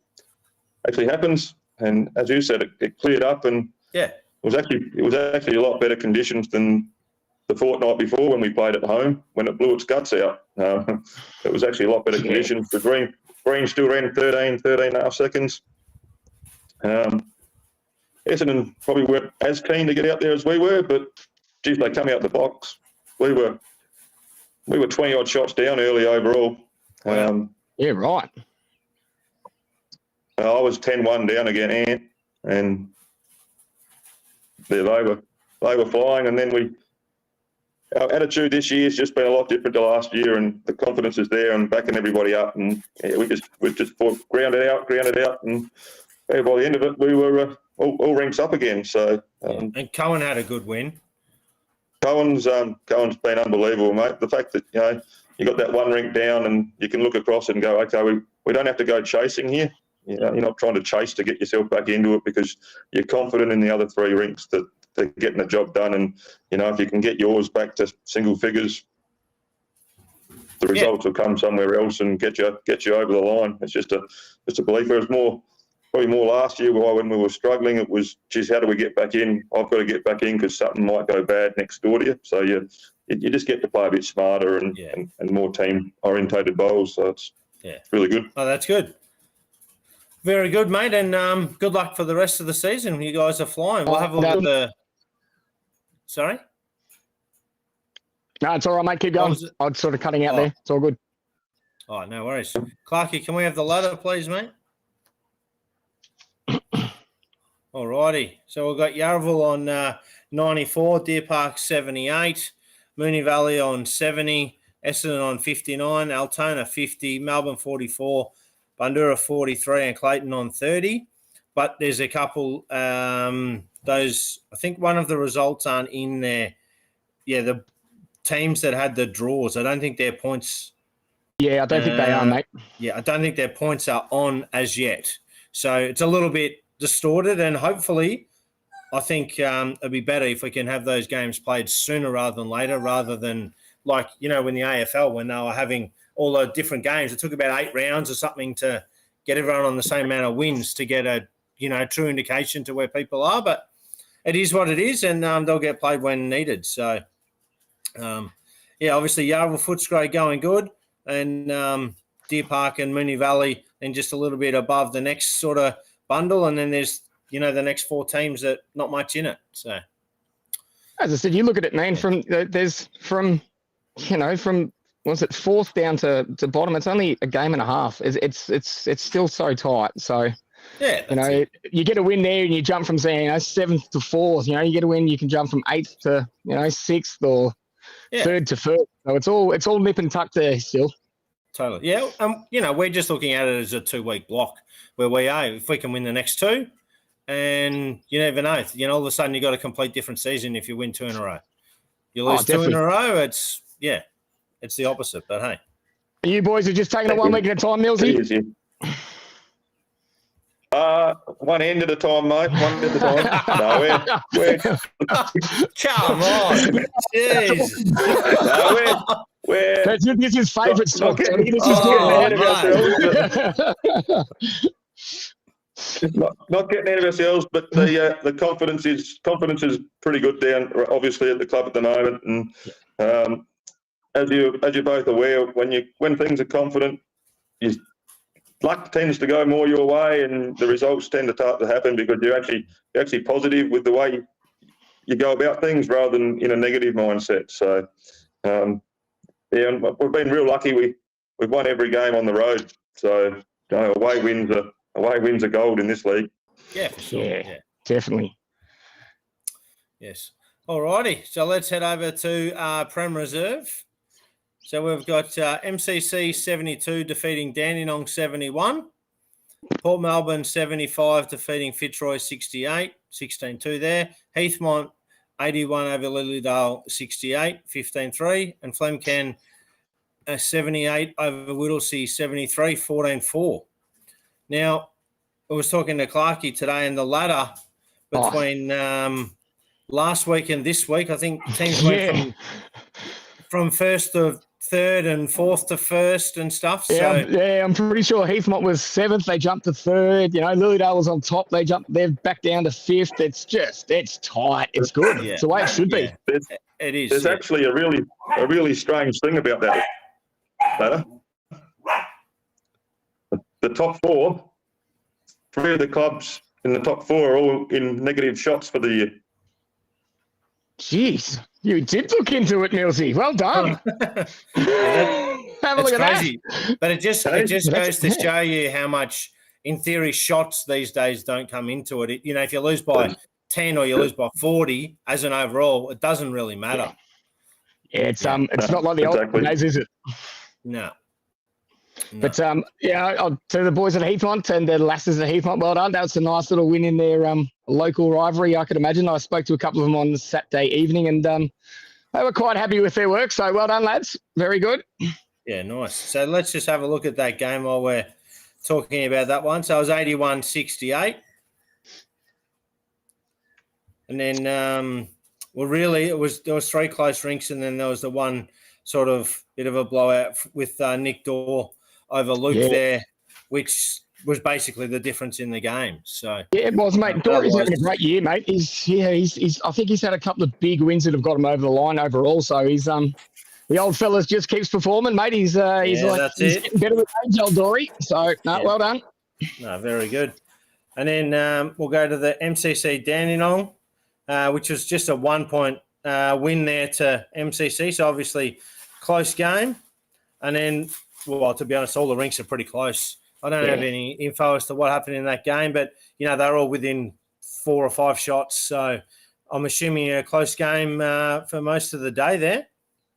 [SPEAKER 3] happens. And as you said, it cleared up, and it was actually a lot better conditions than the fortnight before when we played at home when it blew its guts out. It was actually a lot better conditions. The green still ran 13 and a half seconds. Essendon probably weren't as keen to get out there as we were, but geez, they come out the box. We were 20 odd shots down early overall.
[SPEAKER 4] Yeah, right.
[SPEAKER 3] I was 10-1 down again, Ant, and they were flying. And then our attitude this year has just been a lot different to last year, and the confidence is there and backing everybody up. And we just grounded out, and by the end of it, we were all ranks up again. So
[SPEAKER 2] and Cohen had a good win.
[SPEAKER 3] Cohen's been unbelievable, mate. The fact that you got that one rink down and you can look across and go, okay, we don't have to go chasing here. You're not trying to chase to get yourself back into it because you're confident in the other 3 rinks that they're getting the job done. And, if you can get yours back to single figures, the results will come somewhere else and get you over the line. It's just a belief. It was probably more last year when we were struggling. It was, geez, how do we get back in? I've got to get back in because something might go bad next door to you. So you just get to play a bit smarter and more team orientated bowls. So it's really good.
[SPEAKER 2] Oh, that's good. Very good, mate, and good luck for the rest of the season. You guys are flying. We'll have a look at the. Sorry.
[SPEAKER 4] No, it's all right, mate. Keep going. I was sort of cutting out there. It's all good.
[SPEAKER 2] Oh, no worries. Clarkie, can we have the ladder, please, mate? All righty. So we've got Yarraville on 94, Deer Park 78, Moonee Valley on 70, Essendon on 59, Altona 50, Melbourne 44, Bundoora 43, and Clayton on 30. But there's a couple, I think one of the results aren't in there. Yeah, the teams that had the draws, I don't think their points.
[SPEAKER 4] Yeah, I don't think they are, mate.
[SPEAKER 2] Yeah, I don't think their points are on as yet. So it's a little bit distorted, and hopefully I think it'd be better if we can have those games played sooner rather than later, rather than like, when the AFL, when they were having all the different games, it took about 8 rounds or something to get everyone on the same amount of wins to get a, true indication to where people are. But it is what it is, and they'll get played when needed. So, obviously Yarraville Footscray going good, and Deer Park and Moonee Valley and just a little bit above the next sort of bundle, and then there's the next 4 teams that not much in it. So, as
[SPEAKER 4] I said, you look at it, man. From what's it, 4th down to bottom, it's only a game and a half. It's still so tight. So you get a win there, and you jump from saying 7th to 4th. You get a win, you can jump from 8th to 6th or 3rd to 1st. So it's all nip and tuck there still.
[SPEAKER 2] Totally. Yeah. We're just looking at it as a 2-week block where we are. If we can win the next 2, and you never know. All of a sudden you got a complete different season if you win 2 in a row. You lose 2 in a row, it's the opposite. But hey.
[SPEAKER 4] You boys are just taking it 1 week at a time, Millsy?
[SPEAKER 3] One end at a time, mate. One end at a time. No, we're
[SPEAKER 2] come on. Jeez.
[SPEAKER 3] This
[SPEAKER 4] is his favourite stock.
[SPEAKER 3] Getting not getting ahead of ourselves, but the confidence is pretty good down, obviously, at the club at the moment. And as you're both aware, when things are confident, luck tends to go more your way, and the results tend to start to happen because you're actually positive with the way you go about things rather than in a negative mindset. So, and we've been real lucky. We've won every game on the road. So, away wins are gold in this league.
[SPEAKER 2] Yeah, for sure. Yeah,
[SPEAKER 4] definitely.
[SPEAKER 2] Yes. All righty. So let's head over to Prem Reserve. So we've got MCC 72 defeating Dandenong 71. Port Melbourne 75 defeating Fitzroy 68, 16-2 there. Heathmont 81 over Lilydale 68, 15-3. And Flemken 78 over Whittlesea 73, 14-4. Now, I was talking to Clarkie today, and the ladder between last week and this week, I think teams went from 1st to 3rd and 4th to 1st and stuff.
[SPEAKER 4] I'm pretty sure Heathmont was 7th. They jumped to 3rd. Lilydale was on top. They're back down to 5th. It's tight. It's good. It's the way it should be.
[SPEAKER 2] It is.
[SPEAKER 3] There's actually a really strange thing about that ladder. The top 4, 3 of the clubs in the top 4 are all in negative shots for the year.
[SPEAKER 4] Jeez, you did look into it, Millsy. Well done. Have a look at
[SPEAKER 2] crazy. That. But it just goes to show you how much, in theory, shots these days don't come into it. If you lose by 10 or you lose by 40 as an overall, it doesn't really matter.
[SPEAKER 4] Yeah, it's not like the old days, is it?
[SPEAKER 2] No.
[SPEAKER 4] But to the boys at Heathmont and the lasses at Heathmont, well done. That was a nice little win in their local rivalry, I could imagine. I spoke to a couple of them on Saturday evening, and they were quite happy with their work. So well done, lads. Very good.
[SPEAKER 2] Yeah, nice. So let's just have a look at that game while we're talking about that one. So it was 81-68. And then, there was 3 close rinks, and then there was the one sort of bit of a blowout with Nick Dorr over Luke there, which was basically the difference in the game. So
[SPEAKER 4] yeah, it was, mate. Dory's having a great year, mate. He's I think he's had a couple of big wins that have got him over the line overall. So he's the old fella's just keeps performing, mate. He's getting better with age, old Dory. So well done.
[SPEAKER 2] No, very good. And then we'll go to the MCC Dandenong, which was just a 1 point win there to MCC. So obviously close game. And then, well, to be honest, all the rinks are pretty close. I don't have any info as to what happened in that game, but, they're all within 4 or 5 shots. So I'm assuming a close game for most of the day there.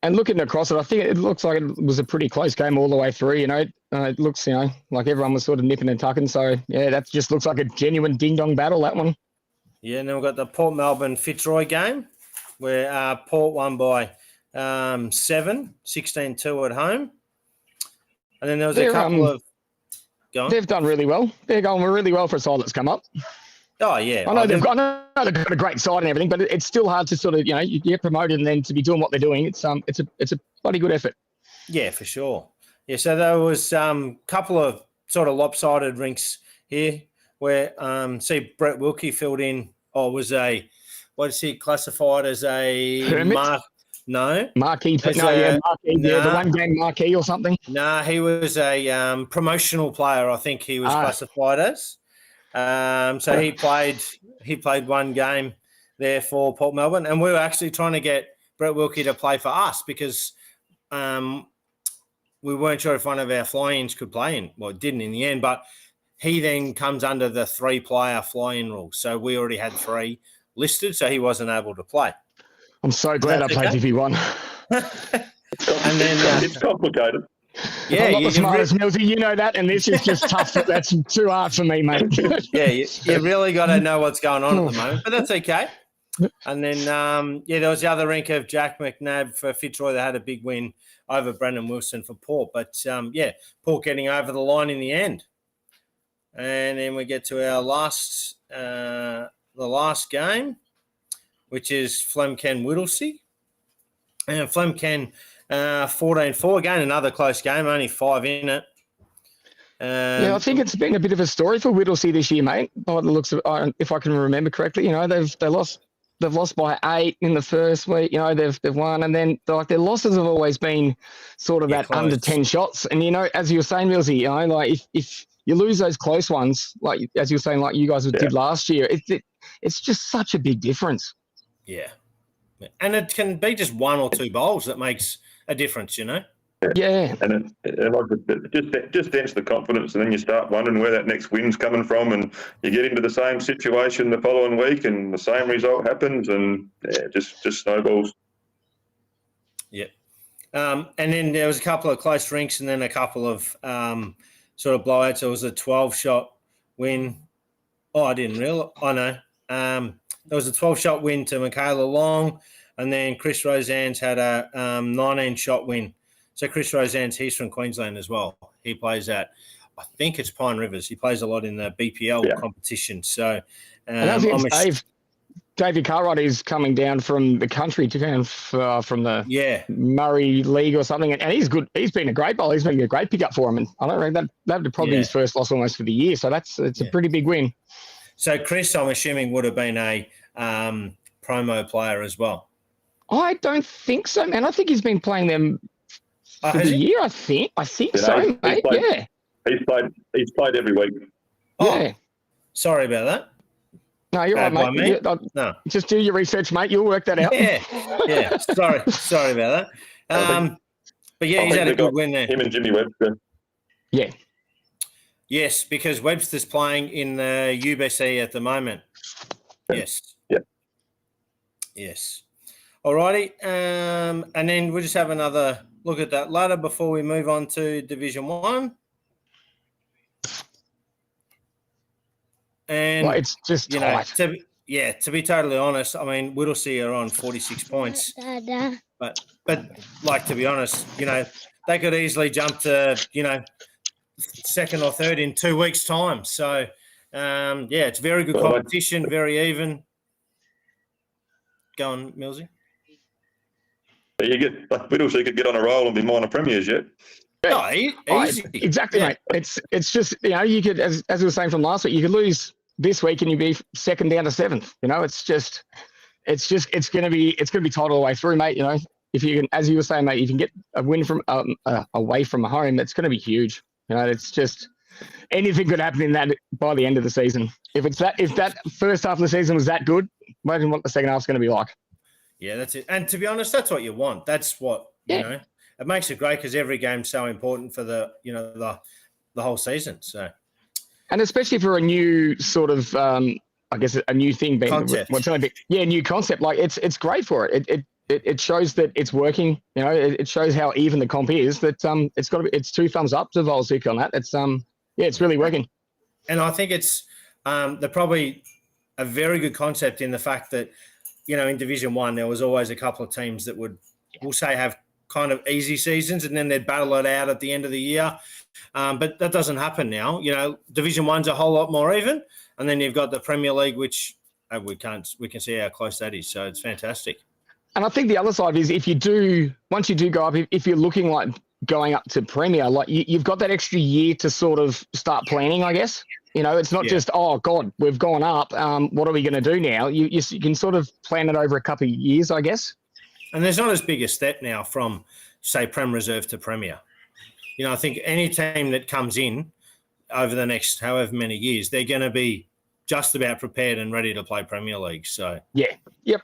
[SPEAKER 4] And looking across it, I think it looks like it was a pretty close game all the way through. It looks, like everyone was sort of nipping and tucking. So, yeah, that just looks like a genuine ding-dong battle, that one.
[SPEAKER 2] Yeah, and then we've got the Port Melbourne Fitzroy game where Port won by 7, 16-2 at home. And then there was a couple of...
[SPEAKER 4] They've done really well. They're going really well for a side that's come up.
[SPEAKER 2] Oh, yeah.
[SPEAKER 4] I know they've got a great side and everything, but it's still hard to sort of, you get promoted and then to be doing what they're doing. It's a bloody good effort.
[SPEAKER 2] Yeah, for sure. Yeah, so there was a couple of sort of lopsided rinks here where, see, Brett Wilkie filled in, what is he classified as a
[SPEAKER 4] marquee, the one game marquee or something.
[SPEAKER 2] He was a promotional player, I think he was classified as. So he played one game there for Port Melbourne, and we were actually trying to get Brett Wilkie to play for us because we weren't sure if one of our fly-ins could play in. Well, it didn't in the end, but he then comes under the 3-player fly-in rule. So we already had 3 listed, so he wasn't able to play.
[SPEAKER 4] I'm so glad I played DP1.
[SPEAKER 2] And then
[SPEAKER 3] it's complicated.
[SPEAKER 2] Yeah,
[SPEAKER 4] I'm not the smartest, Millsy. You know that, and this is just tough. That's too hard for me, mate.
[SPEAKER 2] Yeah, you really got to know what's going on at the moment, but that's okay. And then, there was the other rink of Jack McNabb for Fitzroy that had a big win over Brendan Wilson for Port. But, Port getting over the line in the end. And then we get to our the last game, which is Flemken Whittlesea. And Flemken 14-4, again, another close game, only 5 in it.
[SPEAKER 4] I think it's been a bit of a story for Whittlesea this year, mate. By the looks of, if I can remember correctly, they've lost by 8 in the first week. They've won, and then their losses have always been sort of at
[SPEAKER 2] close.
[SPEAKER 4] under 10 shots. And as you were saying, Millsy, if you lose those close ones, like as you were saying, like you guys did last year, it's just such a big difference.
[SPEAKER 2] Yeah. And it can be just 1 or 2 bowls that makes a difference,
[SPEAKER 4] Yeah.
[SPEAKER 3] And it just dents the confidence, and then you start wondering where that next win's coming from, and you get into the same situation the following week, and the same result happens, and just snowballs.
[SPEAKER 2] Yeah. And then there was a couple of close rinks, and then a couple of sort of blowouts. There was a 12-shot win. Oh, I didn't realize. I know. There was a 12-shot win to Michaela Long, and then Chris Roseanne's had a 19-shot win. So Chris Roseanne's, he's from Queensland as well. He plays at, I think it's Pine Rivers. He plays a lot in the BPL competition. So
[SPEAKER 4] David Cartwright is coming down from the country from the Murray League or something, and he's good. He's been a great bowler. He's been a great pickup for him, and I don't reckon that would probably be his first loss almost for the year. So it's a pretty big win.
[SPEAKER 2] So Chris, I'm assuming, would have been a promo player as well.
[SPEAKER 4] I don't think so, man. I think he's been playing them for the year. I think so, mate.
[SPEAKER 3] He's played every week.
[SPEAKER 2] Oh, sorry about that.
[SPEAKER 4] No, you're right, mate.
[SPEAKER 2] No.
[SPEAKER 4] Just do your research, mate. You'll work that out.
[SPEAKER 2] Yeah. Sorry about that. But he's had a good win there.
[SPEAKER 3] Him and Jimmy Webster.
[SPEAKER 4] Yeah.
[SPEAKER 2] Yes, because Webster's playing in the UBC at the moment. Yes.
[SPEAKER 3] Yeah.
[SPEAKER 2] Yes. All righty. And then we'll just have another look at that ladder before we move on to Division 1. And
[SPEAKER 4] it's just tight.
[SPEAKER 2] To be totally honest, I mean, Whittlesea are on 46 points. But to be honest, they could easily jump to, second or third in 2 weeks' time. So, it's very good competition, very even. Go on, Millsy.
[SPEAKER 3] You get Whittlesea could get on a roll and be minor premiers yet.
[SPEAKER 2] No, easy.
[SPEAKER 4] Exactly,
[SPEAKER 2] Yeah.
[SPEAKER 4] mate. It's just, you could, as we were saying from last week, you could lose this week and you'd be second down to seventh. It's going to be tight all the way through, mate. If you can, as you were saying, mate, you can get a win from away from home, it's going to be huge. It's just anything could happen in that by the end of the season. If that first half of the season was that good, imagine what the second half's going to be like.
[SPEAKER 2] Yeah, that's it. And to be honest, that's what you want. That's what it makes it great because every game's so important for the whole season. So,
[SPEAKER 4] and especially for a new sort of, I guess a new thing being
[SPEAKER 2] concept.
[SPEAKER 4] New concept. Like it's great for it. It shows that it's working. It shows how even the comp is. That it's 2 thumbs up to Volsik on that. It's really working.
[SPEAKER 2] And I think it's they're probably a very good concept in the fact that in Division 1 there was always a couple of teams that we'll say have kind of easy seasons and then they'd battle it out at the end of the year. But that doesn't happen now. Division 1's a whole lot more even, and then you've got the Premier League, which we can see how close that is. So it's fantastic.
[SPEAKER 4] And I think the other side is once you do go up, if you're looking like going up to Premier, like you've got that extra year to sort of start planning, I guess. It's not just, oh, God, we've gone up. What are we going to do now? You can sort of plan it over a couple of years, I guess.
[SPEAKER 2] And there's not as big a step now from, say, Prem Reserve to Premier. I think any team that comes in over the next however many years, they're going to be just about prepared and ready to play Premier League. So
[SPEAKER 4] yeah. Yep.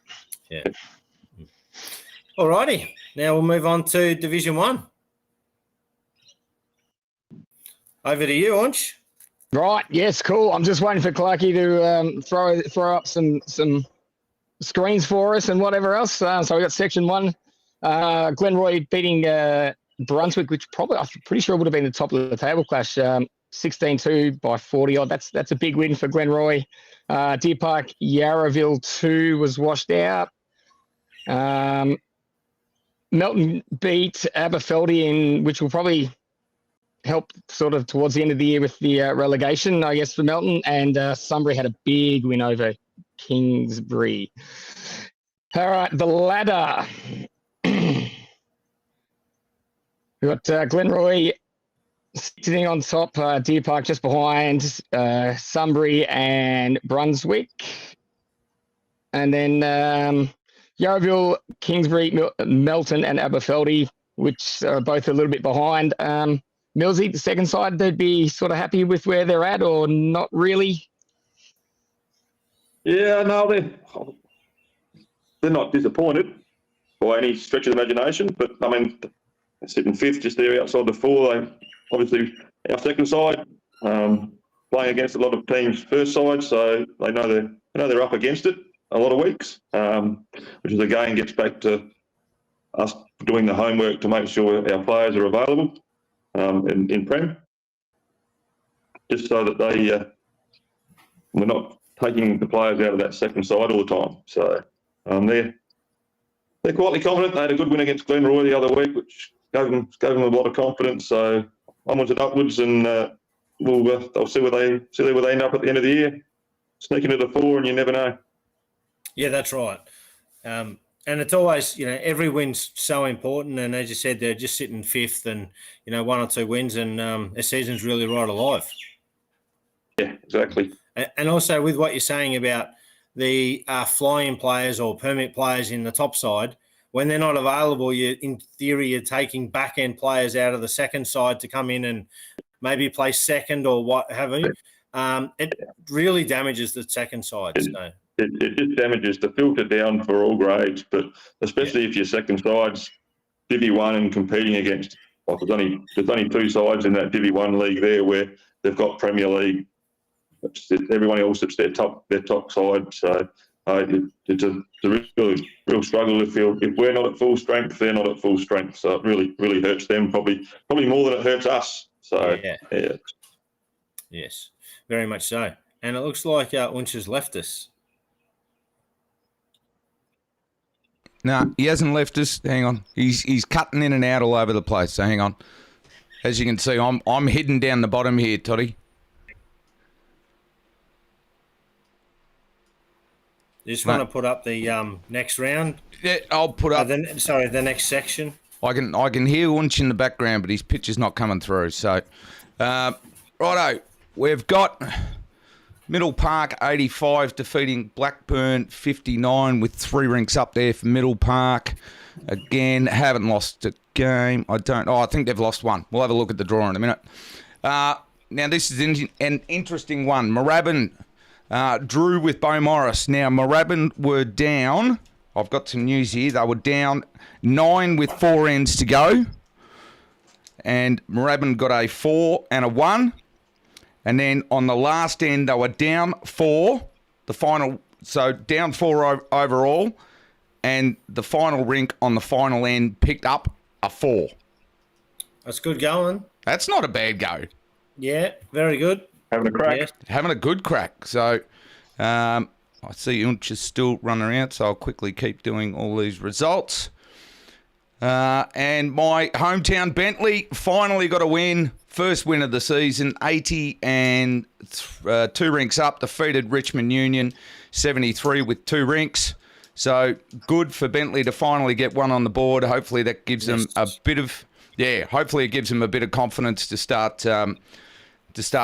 [SPEAKER 2] Yeah. All righty. Now we'll move on to Division 1. Over to you, Unch.
[SPEAKER 4] Right. Yes. Cool. I'm just waiting for Clarkey to throw up some screens for us and whatever else. So we got Section 1. Glenroy beating Brunswick, which I'm pretty sure would have been the top of the table clash. 16-2 by 40 odd. That's a big win for Glenroy. Deer Park Yarraville 2 was washed out. Melton beat Aberfeldy, which will probably help sort of towards the end of the year with the relegation, I guess, for Melton. And Sunbury had a big win over Kingsbury. All right, the ladder. We've got Glenroy sitting on top, Deer Park just behind, Sunbury and Brunswick. And then Yarraville, Kingsbury, Melton and Aberfeldy, which are both a little bit behind. Millsy, the second side, they'd be sort of happy with where they're at or not really?
[SPEAKER 3] Yeah, no, they're not disappointed by any stretch of the imagination, but I mean, they're sitting fifth just there outside the 4. They obviously our second side playing against a lot of teams' first side, so they know they're up against it a lot of weeks, which is again gets back to us doing the homework to make sure our players are available in Prem, just so that we're not taking the players out of that second side all the time. So they're quietly confident. They had a good win against Glenroy the other week, which gave them a lot of confidence. So onwards and upwards, and they'll see where they end up at the end of the year. Sneak into the 4, and you never know.
[SPEAKER 2] Yeah, that's right. And it's always, every win's so important. And as you said, they're just sitting fifth and, 1 or 2 wins and their season's really right alive.
[SPEAKER 3] Yeah, exactly.
[SPEAKER 2] And also with what you're saying about the fly-in players or permit players in the top side, when they're not available, in theory, you're taking back-end players out of the second side to come in and maybe play second or what have you. It really damages the second side. So.
[SPEAKER 3] It just damages the filter down for all grades, but especially if your second side's Divi 1 and competing against, there's only 2 sides in that Divi 1 league there where they've got Premier League. Everyone else, it's their top side. So it's a real struggle if we're not at full strength, they're not at full strength. So it really hurts them, probably more than it hurts us. So yeah.
[SPEAKER 2] Yes, very much so. And it looks like Unch has left us.
[SPEAKER 1] No, he hasn't left us. Hang on. He's cutting in and out all over the place. So hang on. As you can see, I'm hidden down the bottom here, Toddy.
[SPEAKER 2] You just want to put up the next round?
[SPEAKER 1] Yeah, I'll put up.
[SPEAKER 2] The next section.
[SPEAKER 1] I can hear Unch in the background, but his pitch is not coming through. So, righto, we've got Middle Park 85 defeating Blackburn 59 with 3 rinks up there for Middle Park. Again, haven't lost a game. I think they've lost one. We'll have a look at the draw in a minute. Now, this is an interesting one. Moorabbin drew with Beaumaris. Now, Moorabbin were down. I've got some news here. They were down 9 with 4 ends to go. And Moorabbin got a 4 and a 1. And then on the last end, they were down 4. The final, so down 4 overall. And the final rink on the final end picked up a 4.
[SPEAKER 2] That's good going.
[SPEAKER 1] That's not a bad go.
[SPEAKER 2] Yeah, very good.
[SPEAKER 3] Having a crack.
[SPEAKER 2] Yes.
[SPEAKER 1] Having a good crack. So I see Unch is still running around, so I'll quickly keep doing all these results. And my hometown Bentley finally got a win. First win of the season, 80 and 2 rinks up. Defeated Richmond Union 73 with 2 rinks. So good for Bentley to finally get one on the board. Hopefully that gives them a bit of hopefully it gives them a bit of confidence to start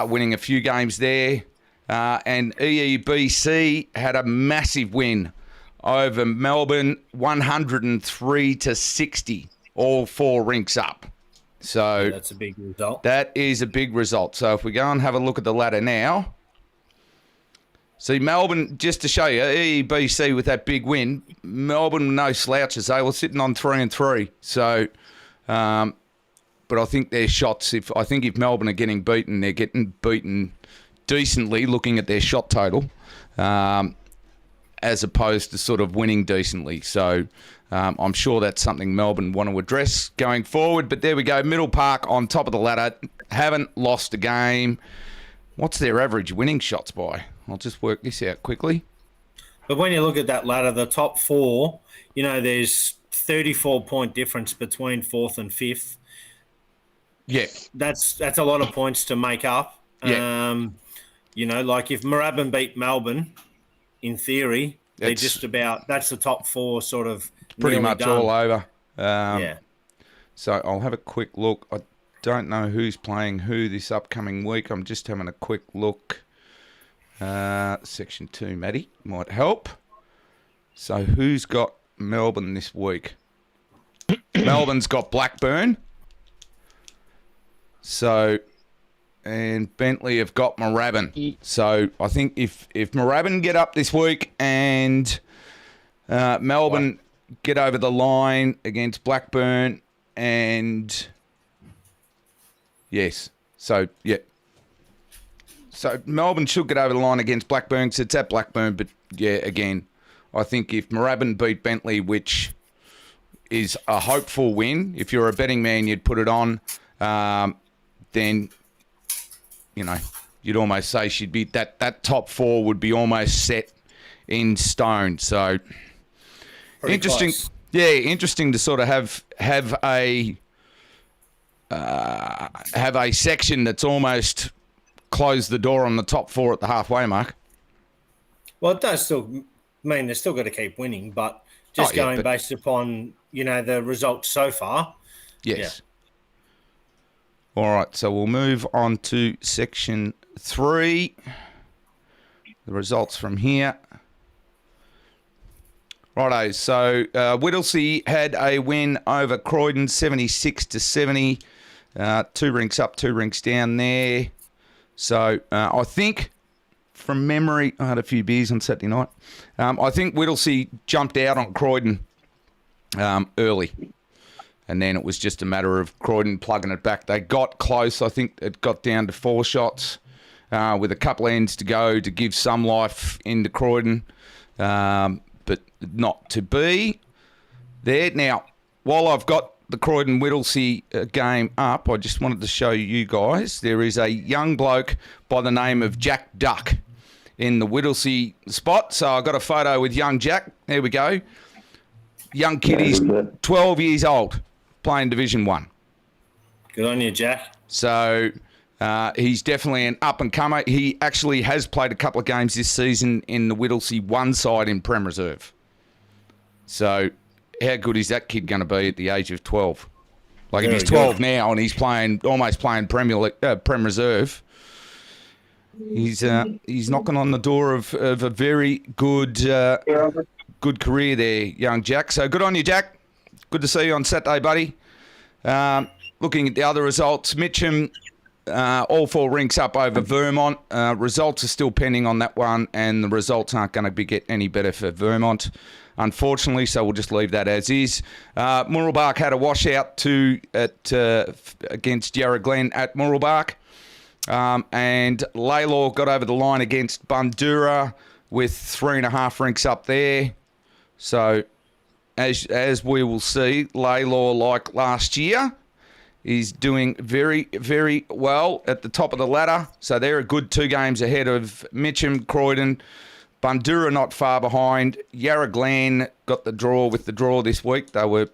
[SPEAKER 1] winning a few games there. And EEBC had a massive win over Melbourne, 103-60, all 4 rinks up. So
[SPEAKER 2] that's a big result.
[SPEAKER 1] That is a big result. So if we go and have a look at the ladder now. See, Melbourne, just to show you, EEBC with that big win, Melbourne no slouches. They were sitting on 3 and 3. So, but I think their shots, if Melbourne are getting beaten, they're getting beaten decently looking at their shot total, as opposed to sort of winning decently. So I'm sure that's something Melbourne want to address going forward. But there we go, Middle Park on top of the ladder, haven't lost a game. What's their average winning shots by? I'll just work this out quickly.
[SPEAKER 2] But when you look at that ladder, the top 4, there's 34-point difference between 4th and 5th.
[SPEAKER 1] Yeah.
[SPEAKER 2] That's a lot of points to make up.
[SPEAKER 1] Yeah.
[SPEAKER 2] Like if Moorabbin beat Melbourne, in theory, they're just about, that's the top 4 sort of
[SPEAKER 1] pretty much
[SPEAKER 2] done.
[SPEAKER 1] all over.
[SPEAKER 2] Yeah.
[SPEAKER 1] So I'll have a quick look. I don't know who's playing who this upcoming week. I'm just having a quick look. Section 2, Maddie, might help. So who's got Melbourne this week? Melbourne's got Blackburn. So, and Bentley have got Moorabbin. So I think if Moorabbin get up this week and Melbourne get over the line against Blackburn and yes, so yeah. So Melbourne should get over the line against Blackburn because it's at Blackburn. But yeah, again, I think if Moorabbin beat Bentley, which is a hopeful win, if you're a betting man, you'd put it on. Then, you'd almost say she'd be that top 4 would be almost set in stone. So
[SPEAKER 2] Pretty
[SPEAKER 1] interesting,
[SPEAKER 2] close.
[SPEAKER 1] Yeah, interesting to sort of have a section that's almost closed the door on the top 4 at the halfway mark.
[SPEAKER 2] Well, it does still mean they've still got to keep winning, but just based upon, the results so far.
[SPEAKER 1] Yes.
[SPEAKER 2] Yeah.
[SPEAKER 1] All right, so we'll move on to section 3. The results from here. Righto, so Whittlesea had a win over Croydon, 76-70. 2 rinks up, 2 rinks down there. So I think, from memory, I had a few beers on Saturday night. I think Whittlesea jumped out on Croydon early. And then it was just a matter of Croydon plugging it back. They got close. I think it got down to 4 shots with a couple of ends to go to give some life into Croydon, but not to be there. Now, while I've got the Croydon-Whittlesea game up, I just wanted to show you guys. There is a young bloke by the name of Jack Duck in the Whittlesea spot. So I got a photo with young Jack. There we go. Young kid, he's 12 years old, playing Division 1.
[SPEAKER 2] Good on you, Jack.
[SPEAKER 1] So He's definitely an up-and-comer. He actually has played a couple of games this season in the Whittlesea 1 side in Prem Reserve. So how good is that kid going to be at the age of 12? Like, if he's 12 now and he's almost playing Prem Reserve, he's knocking on the door of a very good career there, young Jack. So good on you, Jack. Good to see you on Saturday, buddy. Looking at the other results, Mitcham, all 4 rinks up over Vermont. Results are still pending on that one, and the results aren't going to get any better for Vermont, unfortunately, so we'll just leave that as is. Mooroolbark had a washout against Yarra Glen at Mooroolbark. And Laylaw got over the line against Bundoora with 3.5 rinks up there. So, as we will see, Laylaw, like last year, is doing very, very well at the top of the ladder. So they're a good 2 games ahead of Mitcham, Croydon. Bundoora not far behind. Yarra Glen got the draw this week. They would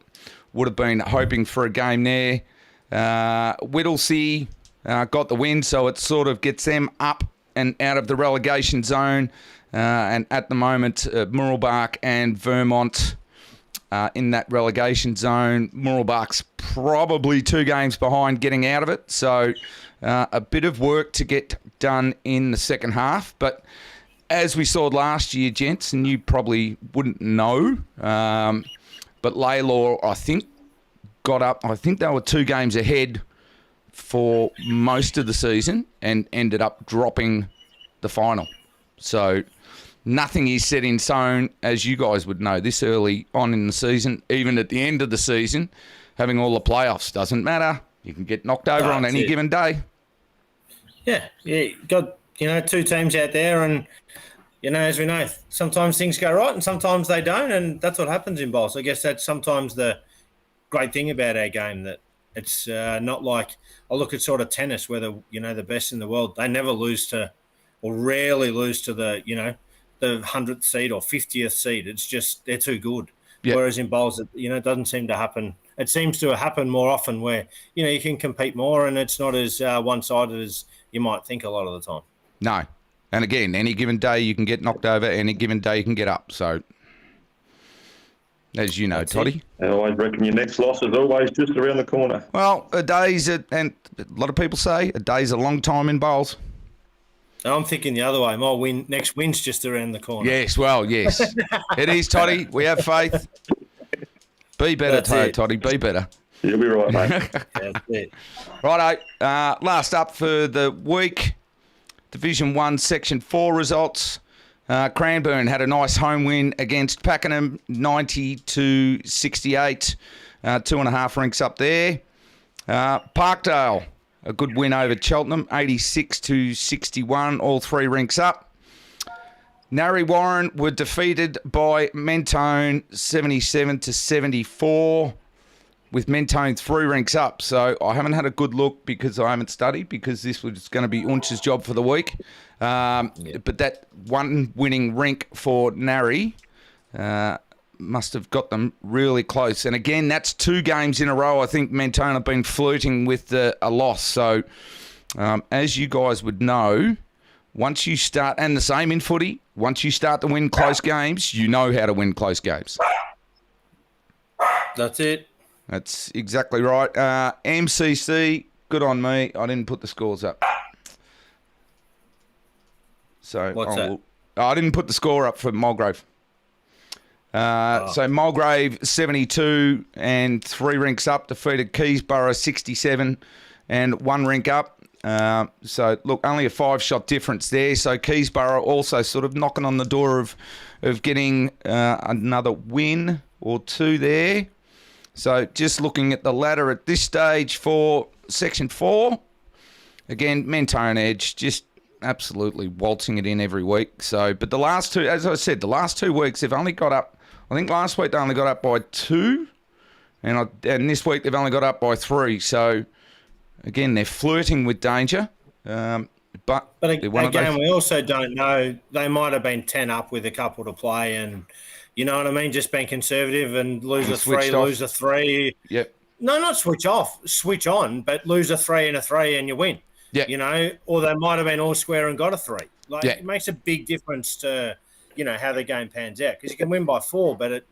[SPEAKER 1] have been hoping for a game there. Whittlesea got the win, so it sort of gets them up and out of the relegation zone. And at the moment, Mooroolbark and Vermont in that relegation zone. Mooroolbark's probably 2 games behind getting out of it. So a bit of work to get done in the second half. But as we saw last year, gents, and you probably wouldn't know, but Laylaw, I think, got up. I think they were 2 games ahead for most of the season and ended up dropping the final. So nothing is set in stone, as you guys would know, this early on in the season. Even at the end of the season, having all the playoffs doesn't matter. You can get knocked over on any given day.
[SPEAKER 2] Yeah, got 2 teams out there, and as we know, sometimes things go right and sometimes they don't, and that's what happens in bowls. I guess that's sometimes the great thing about our game, that it's not like I look at sort of tennis, where the best in the world, they never lose to, or rarely lose to the 100th seed or 50th seed. It's just they're too good. Yep. Whereas in bowls, it doesn't seem to happen. It seems to happen more often where you can compete more, and it's not as one-sided as you might think a lot of the time.
[SPEAKER 1] No. And again, any given day you can get knocked over, any given day you can get up. So, as you know, Toddy.
[SPEAKER 3] I always reckon your next loss is always just around the corner.
[SPEAKER 1] Well, and a lot of people say a day's a long time in bowls.
[SPEAKER 2] I'm thinking the other way. My next win's just around the corner.
[SPEAKER 1] Yes, yes. It is, Toddy. We have faith. Be better, Toddy. Be better.
[SPEAKER 3] You'll be right, mate.
[SPEAKER 2] That's it.
[SPEAKER 1] Righto. Last up for the week, Division 1, Section 4 results. Cranbourne had a nice home win against Pakenham, 90-68. 2.5 rinks up there. Parkdale, a good win over Cheltenham, 86-61. All 3 rinks up. Narre Warren were defeated by Mentone, 77-74. With Mentone 3 rinks up. So I haven't had a good look because I haven't studied, because this was going to be Unch's job for the week. But that one winning rink for Narre must have got them really close. And again, that's 2 games in a row. I think Mentone have been flirting with a loss. So as you guys would know, once you start, and the same in footy, once you start to win close games, you know how to win close games.
[SPEAKER 2] That's it.
[SPEAKER 1] That's exactly right. MCC, good on me. I didn't put the scores up. So
[SPEAKER 2] what's that?
[SPEAKER 1] I didn't put the score up for Mulgrave. So Mulgrave 72 and 3 rinks up, defeated Keysborough 67 and 1 rink up. So look, only a 5-shot difference there. So Keysborough also sort of knocking on the door of getting another win or 2 there. So just looking at the ladder at this stage for Section 4, again, Mentone Edge just absolutely waltzing it in every week. So, but the last 2, as I said, the last 2 weeks they've only got up. I think last week they only got up by 2, and this week they've only got up by 3. So again, they're flirting with danger. But
[SPEAKER 2] again, we also don't know. They might have been 10 up with a couple to play, and you know what I mean? Just being conservative and lose a 3, lose a 3.
[SPEAKER 1] Yep.
[SPEAKER 2] No, not switch off, switch on, but lose a 3 and a 3 and you win.
[SPEAKER 1] Yeah.
[SPEAKER 2] You know, or they might have been all square and got a 3. Like,
[SPEAKER 1] Yeah.
[SPEAKER 2] it makes a big difference to, you know, how the game pans out. Because you can win by 4, but I'm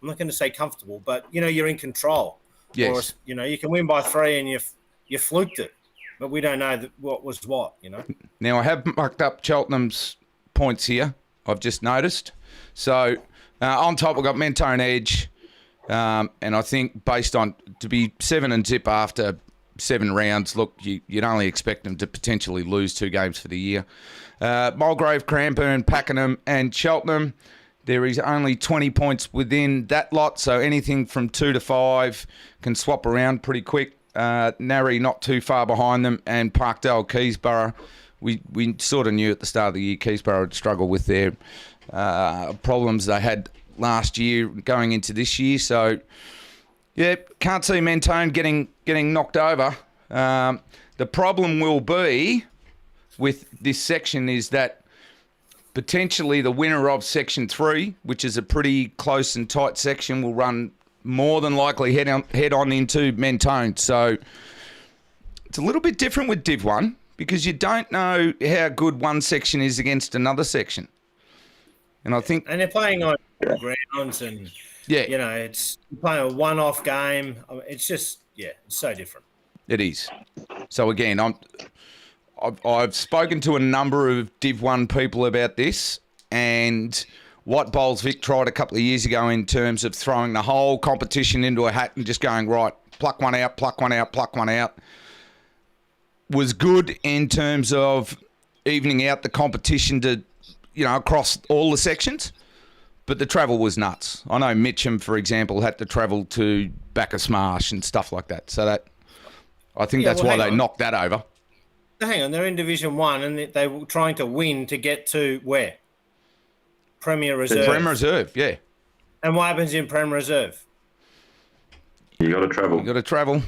[SPEAKER 2] not going to say comfortable, but, you know, you're in control.
[SPEAKER 1] Yes.
[SPEAKER 2] Or, you know, you can win by 3 and you fluked it. But we don't know what was what, you know.
[SPEAKER 1] Now, I have mucked up Cheltenham's points here, I've just noticed. So, on top, we've got Mentone edge. And I think based on, to be 7 and zip after 7 rounds, look, you'd only expect them to potentially lose 2 games for the year. Mulgrave, Cranbourne, Pakenham and Cheltenham. There is only 20 points within that lot, so anything from 2 to 5 can swap around pretty quick. Narry not too far behind them, and Parkdale, Keysborough. We sort of knew at the start of the year Keysborough would struggle with their problems they had last year going into this year. So, yeah, can't see Mentone getting knocked over. The problem will be with this section is that potentially the winner of Section 3, which is a pretty close and tight section, will run more than likely head on into Mentone. So it's a little bit different with Div 1 because you don't know how good one section is against another section. And I think...
[SPEAKER 2] And they're playing on grounds and,
[SPEAKER 1] yeah,
[SPEAKER 2] you know, it's playing a one-off game. It's just, yeah, it's so different.
[SPEAKER 1] It is. So again, I've spoken to a number of Div 1 people about this, and what Bowls Vic tried a couple of years ago in terms of throwing the whole competition into a hat and just going, right, pluck one out, pluck one out, pluck one out, was good in terms of evening out the competition to, you know, across all the sections. But the travel was nuts. I know Mitcham, for example, had to travel to Bacchus Marsh and stuff like that. So that, I think that's why they knocked that over.
[SPEAKER 2] Hang on, they're in Division 1 and they were trying to win to get to where? Premier Reserve.
[SPEAKER 1] Premier Reserve, yeah.
[SPEAKER 2] And what happens in Premier Reserve?
[SPEAKER 3] You got to travel.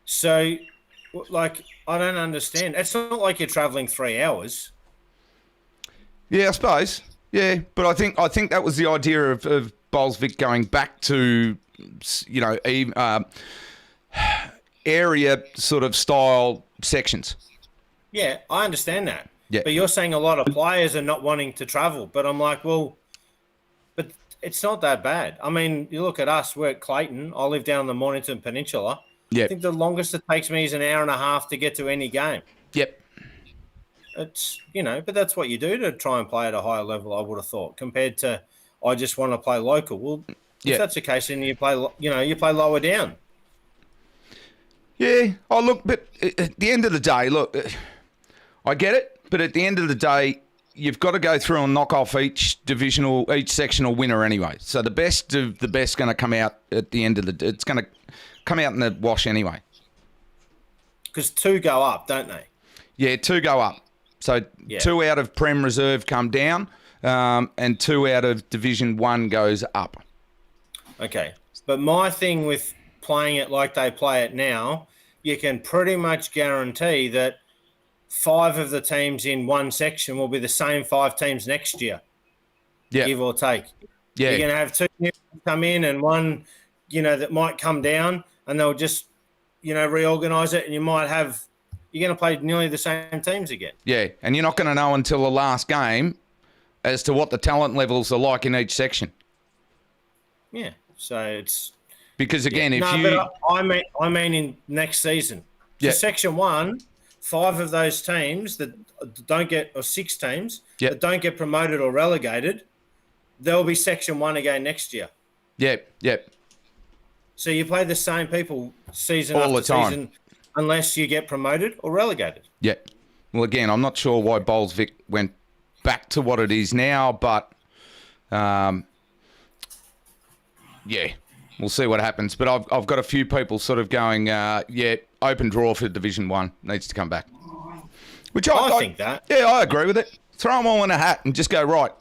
[SPEAKER 2] So, like, I don't understand. It's not like you're travelling 3 hours.
[SPEAKER 1] Yeah, I suppose. Yeah, but I think that was the idea of Bowls Vic going back to, you know, area sort of style sections.
[SPEAKER 2] Yeah, I understand that.
[SPEAKER 1] Yeah.
[SPEAKER 2] But you're saying a lot of players are not wanting to travel. But I'm like, well, but it's not that bad. I mean, you look at us, we're at Clayton. I live down on the Mornington Peninsula.
[SPEAKER 1] Yeah.
[SPEAKER 2] I think the longest it takes me is an hour and a half to get to any game.
[SPEAKER 1] Yep.
[SPEAKER 2] It's, you know, but that's what you do to try and play at a higher level, I would have thought, compared to I just want to play local. Well, if that's the case, then you play lower down.
[SPEAKER 1] Yeah. Oh, look, but at the end of the day, look, I get it, but at the end of the day, you've got to go through and knock off each sectional winner anyway. So the best of the best going to come out at the end of it's going to come out in the wash anyway.
[SPEAKER 2] Because 2 go up, don't they?
[SPEAKER 1] Yeah, 2 go up. So 2 out of Prem Reserve come down, and 2 out of Division 1 goes up.
[SPEAKER 2] Okay. But my thing with playing it like they play it now, you can pretty much guarantee that 5 of the teams in one section will be the same 5 teams next year, give or take.
[SPEAKER 1] Yeah.
[SPEAKER 2] You're going to have 2 new come in and 1, you know, that might come down, and they'll just, you know, reorganise it, and you're going to play nearly the same teams again.
[SPEAKER 1] Yeah, and you're not going to know until the last game as to what the talent levels are like in each section.
[SPEAKER 2] Yeah, so it's...
[SPEAKER 1] Because, again,
[SPEAKER 2] but I mean in next season. So Section 1, 5 of those teams that don't get... Or 6 teams that don't get promoted or relegated, they'll be Section 1 again next year.
[SPEAKER 1] Yep.
[SPEAKER 2] So you play the same people season
[SPEAKER 1] all
[SPEAKER 2] after
[SPEAKER 1] the time.
[SPEAKER 2] season unless you get promoted or relegated.
[SPEAKER 1] Yeah. Well, again, I'm not sure why Bowls Vic went back to what it is now, but we'll see what happens. But I've got a few people sort of going, open draw for Division 1 needs to come back. Which I
[SPEAKER 2] think that.
[SPEAKER 1] Yeah, I agree with it. Throw them all in a hat and just go, right,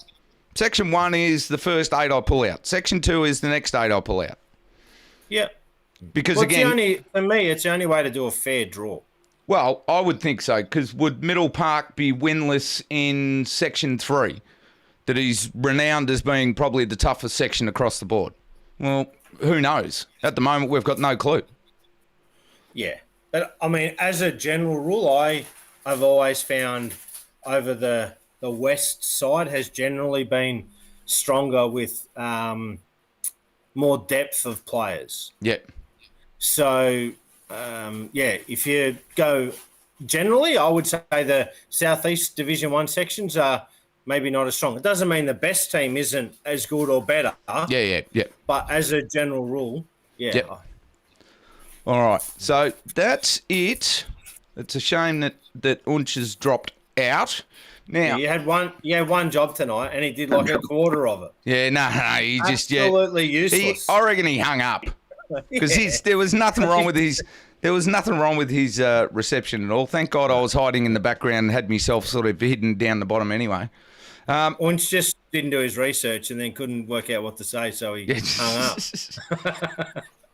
[SPEAKER 1] Section 1 is the first 8 I pull out. Section 2 is the next 8 I pull out.
[SPEAKER 2] Yeah.
[SPEAKER 1] Because,
[SPEAKER 2] for me, it's the only way to do a fair draw.
[SPEAKER 1] Well, I would think so, because would Middle Park be winless in Section 3, that is renowned as being probably the toughest section across the board? Well, who knows? At the moment, we've got no clue.
[SPEAKER 2] Yeah. But I mean, as a general rule, I've always found over the west side has generally been stronger with more depth of players.
[SPEAKER 1] Yeah.
[SPEAKER 2] So, if you go generally, I would say the Southeast Division 1 sections are maybe not as strong. It doesn't mean the best team isn't as good or better.
[SPEAKER 1] Yeah.
[SPEAKER 2] But as a general rule, yeah.
[SPEAKER 1] Yep. All right. So that's it. It's a shame that Unch has dropped out. Now
[SPEAKER 2] You had one job tonight, and he did like a quarter of it.
[SPEAKER 1] Yeah, no, he just
[SPEAKER 2] Absolutely useless.
[SPEAKER 1] I reckon he hung up because there was nothing wrong with his reception at all. Thank God I was hiding in the background and had myself sort of hidden down the bottom anyway.
[SPEAKER 2] Unch just didn't do his research and then couldn't work out what to say, so he hung up.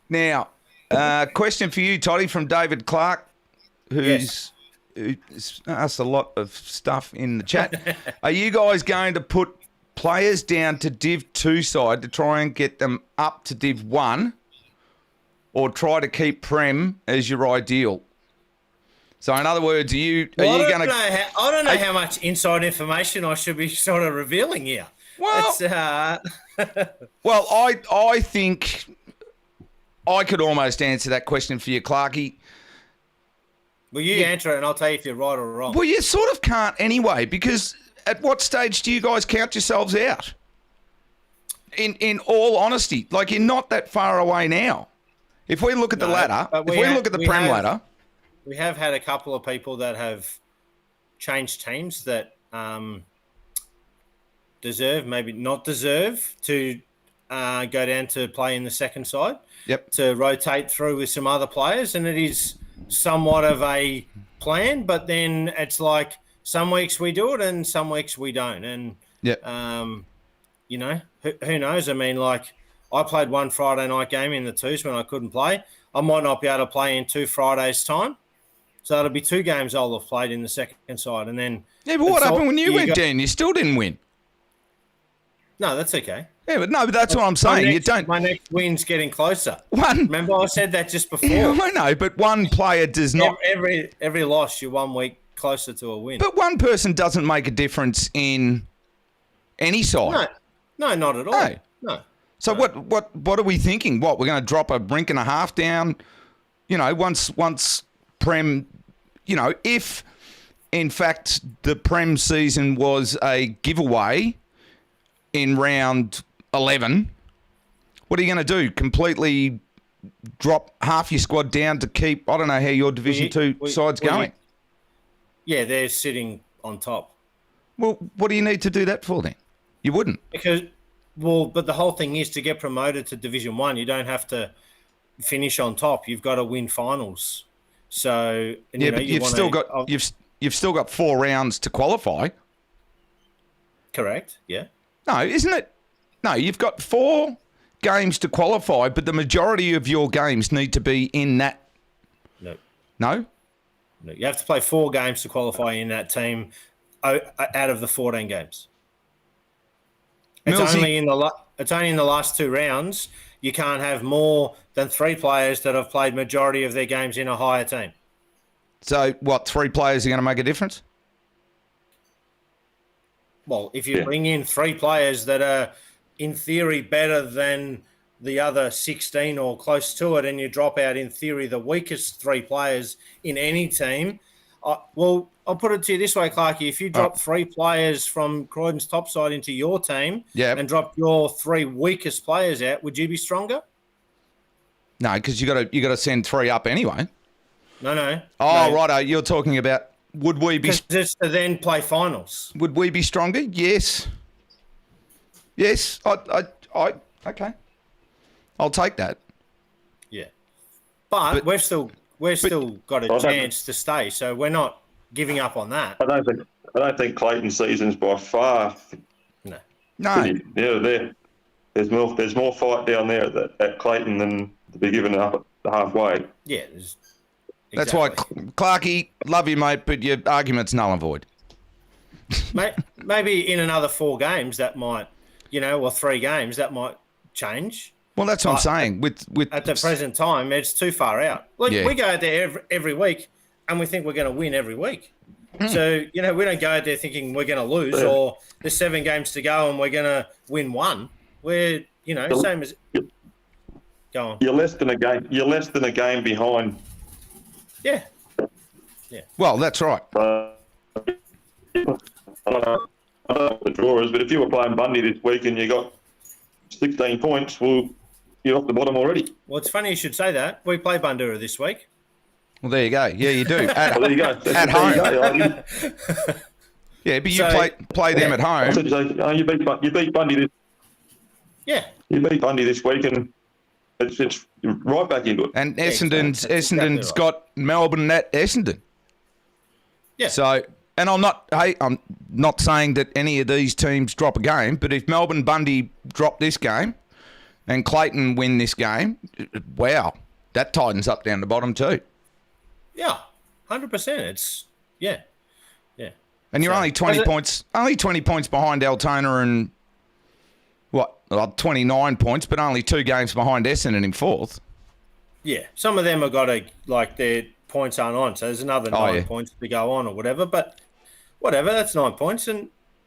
[SPEAKER 1] Now, question for you, Toddy, from David Clark, who's asked a lot of stuff in the chat. Are you guys going to put players down to Div 2 side to try and get them up to Div 1 or try to keep Prem as your ideal? So, in other words, I
[SPEAKER 2] don't know how much inside information I should be sort of revealing here.
[SPEAKER 1] Well, well, I think I could almost answer that question for you, Clarkie.
[SPEAKER 2] Well, you answer it and I'll tell you if you're right or wrong.
[SPEAKER 1] Well, you sort of can't anyway, because at what stage do you guys count yourselves out? In all honesty, like you're not that far away now. If we look at the ladder, if we look at the Prem ladder.
[SPEAKER 2] We have had a couple of people that have changed teams that deserve, maybe not deserve, to go down to play in the second side.
[SPEAKER 1] Yep.
[SPEAKER 2] To rotate through with some other players, and it is somewhat of a plan, but then it's like some weeks we do it and some weeks we don't. And, who knows? I mean, like I played one Friday night game in the twos when I couldn't play. I might not be able to play in 2 Fridays' time. So it'll be 2 games I'll have played in the second side. And then...
[SPEAKER 1] Yeah, but what happened when you went down? You still didn't win.
[SPEAKER 2] No, that's okay.
[SPEAKER 1] Yeah, but that's what I'm saying.
[SPEAKER 2] My next win's getting closer.
[SPEAKER 1] One.
[SPEAKER 2] Remember, I said that just before.
[SPEAKER 1] Yeah, I know, but one player does not.
[SPEAKER 2] Every loss, you're 1 week closer to a win.
[SPEAKER 1] But one person doesn't make a difference in any side.
[SPEAKER 2] No, not at all. No.
[SPEAKER 1] So what are we thinking? What, we're going to drop a rink and a half down? You know, once Prem, if in fact the Prem season was a giveaway in round 11, what are you going to do? Completely drop half your squad down to keep, I don't know how your Division 2 side's going.
[SPEAKER 2] Yeah, they're sitting on top.
[SPEAKER 1] Well, what do you need to do that for then? You wouldn't.
[SPEAKER 2] But the whole thing is to get promoted to Division 1, you don't have to finish on top. You've got to win finals. So,
[SPEAKER 1] but you've still got 4 rounds to qualify.
[SPEAKER 2] Correct, yeah.
[SPEAKER 1] No, isn't it? No, you've got 4 games to qualify, but the majority of your games need to be in that.
[SPEAKER 2] No.
[SPEAKER 1] No?
[SPEAKER 2] No, you have to play 4 games to qualify in that team out of the 14 games. It's only in the last 2 rounds. You can't have more than 3 players that have played majority of their games in a higher team.
[SPEAKER 1] So, what, 3 players are going to make a difference?
[SPEAKER 2] Well, if you bring in 3 players that are, in theory, better than the other 16 or close to it, and you drop out, in theory, the weakest 3 players in any team, I'll put it to you this way, Clarkie. If you drop 3 players from Croydon's top side into your team and drop your 3 weakest players out, would you be stronger?
[SPEAKER 1] No, because you got to send 3 up anyway.
[SPEAKER 2] No.
[SPEAKER 1] Oh, righto. You're talking about would we be?
[SPEAKER 2] Because it's to then play finals.
[SPEAKER 1] Would we be stronger? Yes. Yes. I okay. I'll take that.
[SPEAKER 2] Yeah, but we've still got a chance to stay, so we're not giving up on that.
[SPEAKER 3] I don't think Clayton's season's by far.
[SPEAKER 2] No.
[SPEAKER 3] Yeah, there's more fight down there at Clayton than to be given up at the halfway.
[SPEAKER 2] Yeah,
[SPEAKER 1] that's why, Clarkie, love you, mate, but your argument's null and void.
[SPEAKER 2] Maybe in another 4 games that might, or 3 games that might change.
[SPEAKER 1] Well, that's what I'm saying. With
[SPEAKER 2] At the present time, it's too far out. Like
[SPEAKER 1] Yeah.
[SPEAKER 2] we go out there every week, and we think we're going to win every week. So we don't go out there thinking we're going to lose or there's 7 games to go and we're going to win one. We're same as. Go on.
[SPEAKER 3] You're less than a game. You're less than a game behind.
[SPEAKER 2] Yeah.
[SPEAKER 1] well, that's right.
[SPEAKER 3] I don't know what the draw is, but if you were playing Bundy this week and you got 16 points, well, you're off the bottom already.
[SPEAKER 2] Well, it's funny you should say that. We play Bandura this week.
[SPEAKER 1] Well, there you go. Yeah, you do.
[SPEAKER 3] Well, there you go.
[SPEAKER 1] At home. Yeah, but you
[SPEAKER 2] So-
[SPEAKER 1] play them at home.
[SPEAKER 3] You beat Bundy this.
[SPEAKER 2] Yeah.
[SPEAKER 3] You beat Bundy this week, and it's right back into it.
[SPEAKER 1] And
[SPEAKER 2] exactly.
[SPEAKER 1] Essendon's
[SPEAKER 2] That's exactly right.
[SPEAKER 1] got Melbourne at Essendon.
[SPEAKER 2] Yeah.
[SPEAKER 1] So, and I'm not saying that any of these teams drop a game, but if Melbourne Bundy drop this game and Clayton win this game, wow, that tightens up down the bottom too.
[SPEAKER 2] Yeah. 100%. It's yeah.
[SPEAKER 1] And you're
[SPEAKER 2] So-
[SPEAKER 1] only 20
[SPEAKER 2] Is it-
[SPEAKER 1] points behind Altona and 29 points, but only 2 games behind Essendon in 4th.
[SPEAKER 2] Yeah. Some of them have got their points aren't on, so there's another 9 points to go on or whatever. But whatever, that's 9 points.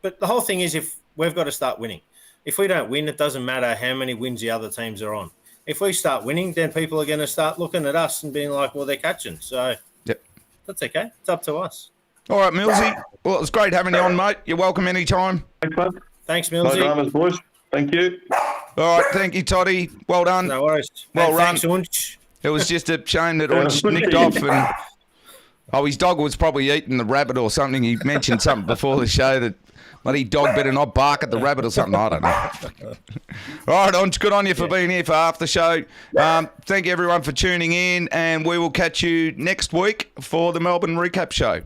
[SPEAKER 2] But the whole thing is, if we've got to start winning. If we don't win, it doesn't matter how many wins the other teams are on. If we start winning, then people are going to start looking at us and being like, well, they're catching. So
[SPEAKER 1] Yep.
[SPEAKER 2] that's okay. It's up to us.
[SPEAKER 1] All right, Millsy. Well, it was great having you on, mate. You're welcome anytime.
[SPEAKER 3] Thanks, mate.
[SPEAKER 2] Thanks,
[SPEAKER 3] No
[SPEAKER 2] Millsy.
[SPEAKER 3] dramas, boys. Thank you.
[SPEAKER 1] All right, thank you, Toddy. Well done.
[SPEAKER 2] No worries.
[SPEAKER 1] Well
[SPEAKER 2] And
[SPEAKER 1] run.
[SPEAKER 2] Thanks, Unch.
[SPEAKER 1] It was just a shame that Unch nicked off and his dog was probably eating the rabbit or something. He mentioned something before the show that bloody dog better not bark at the rabbit or something. I don't know. All right, Unch, good on you for being here for half the show. Thank you, everyone, for tuning in, and we will catch you next week for the Melbourne Recap Show.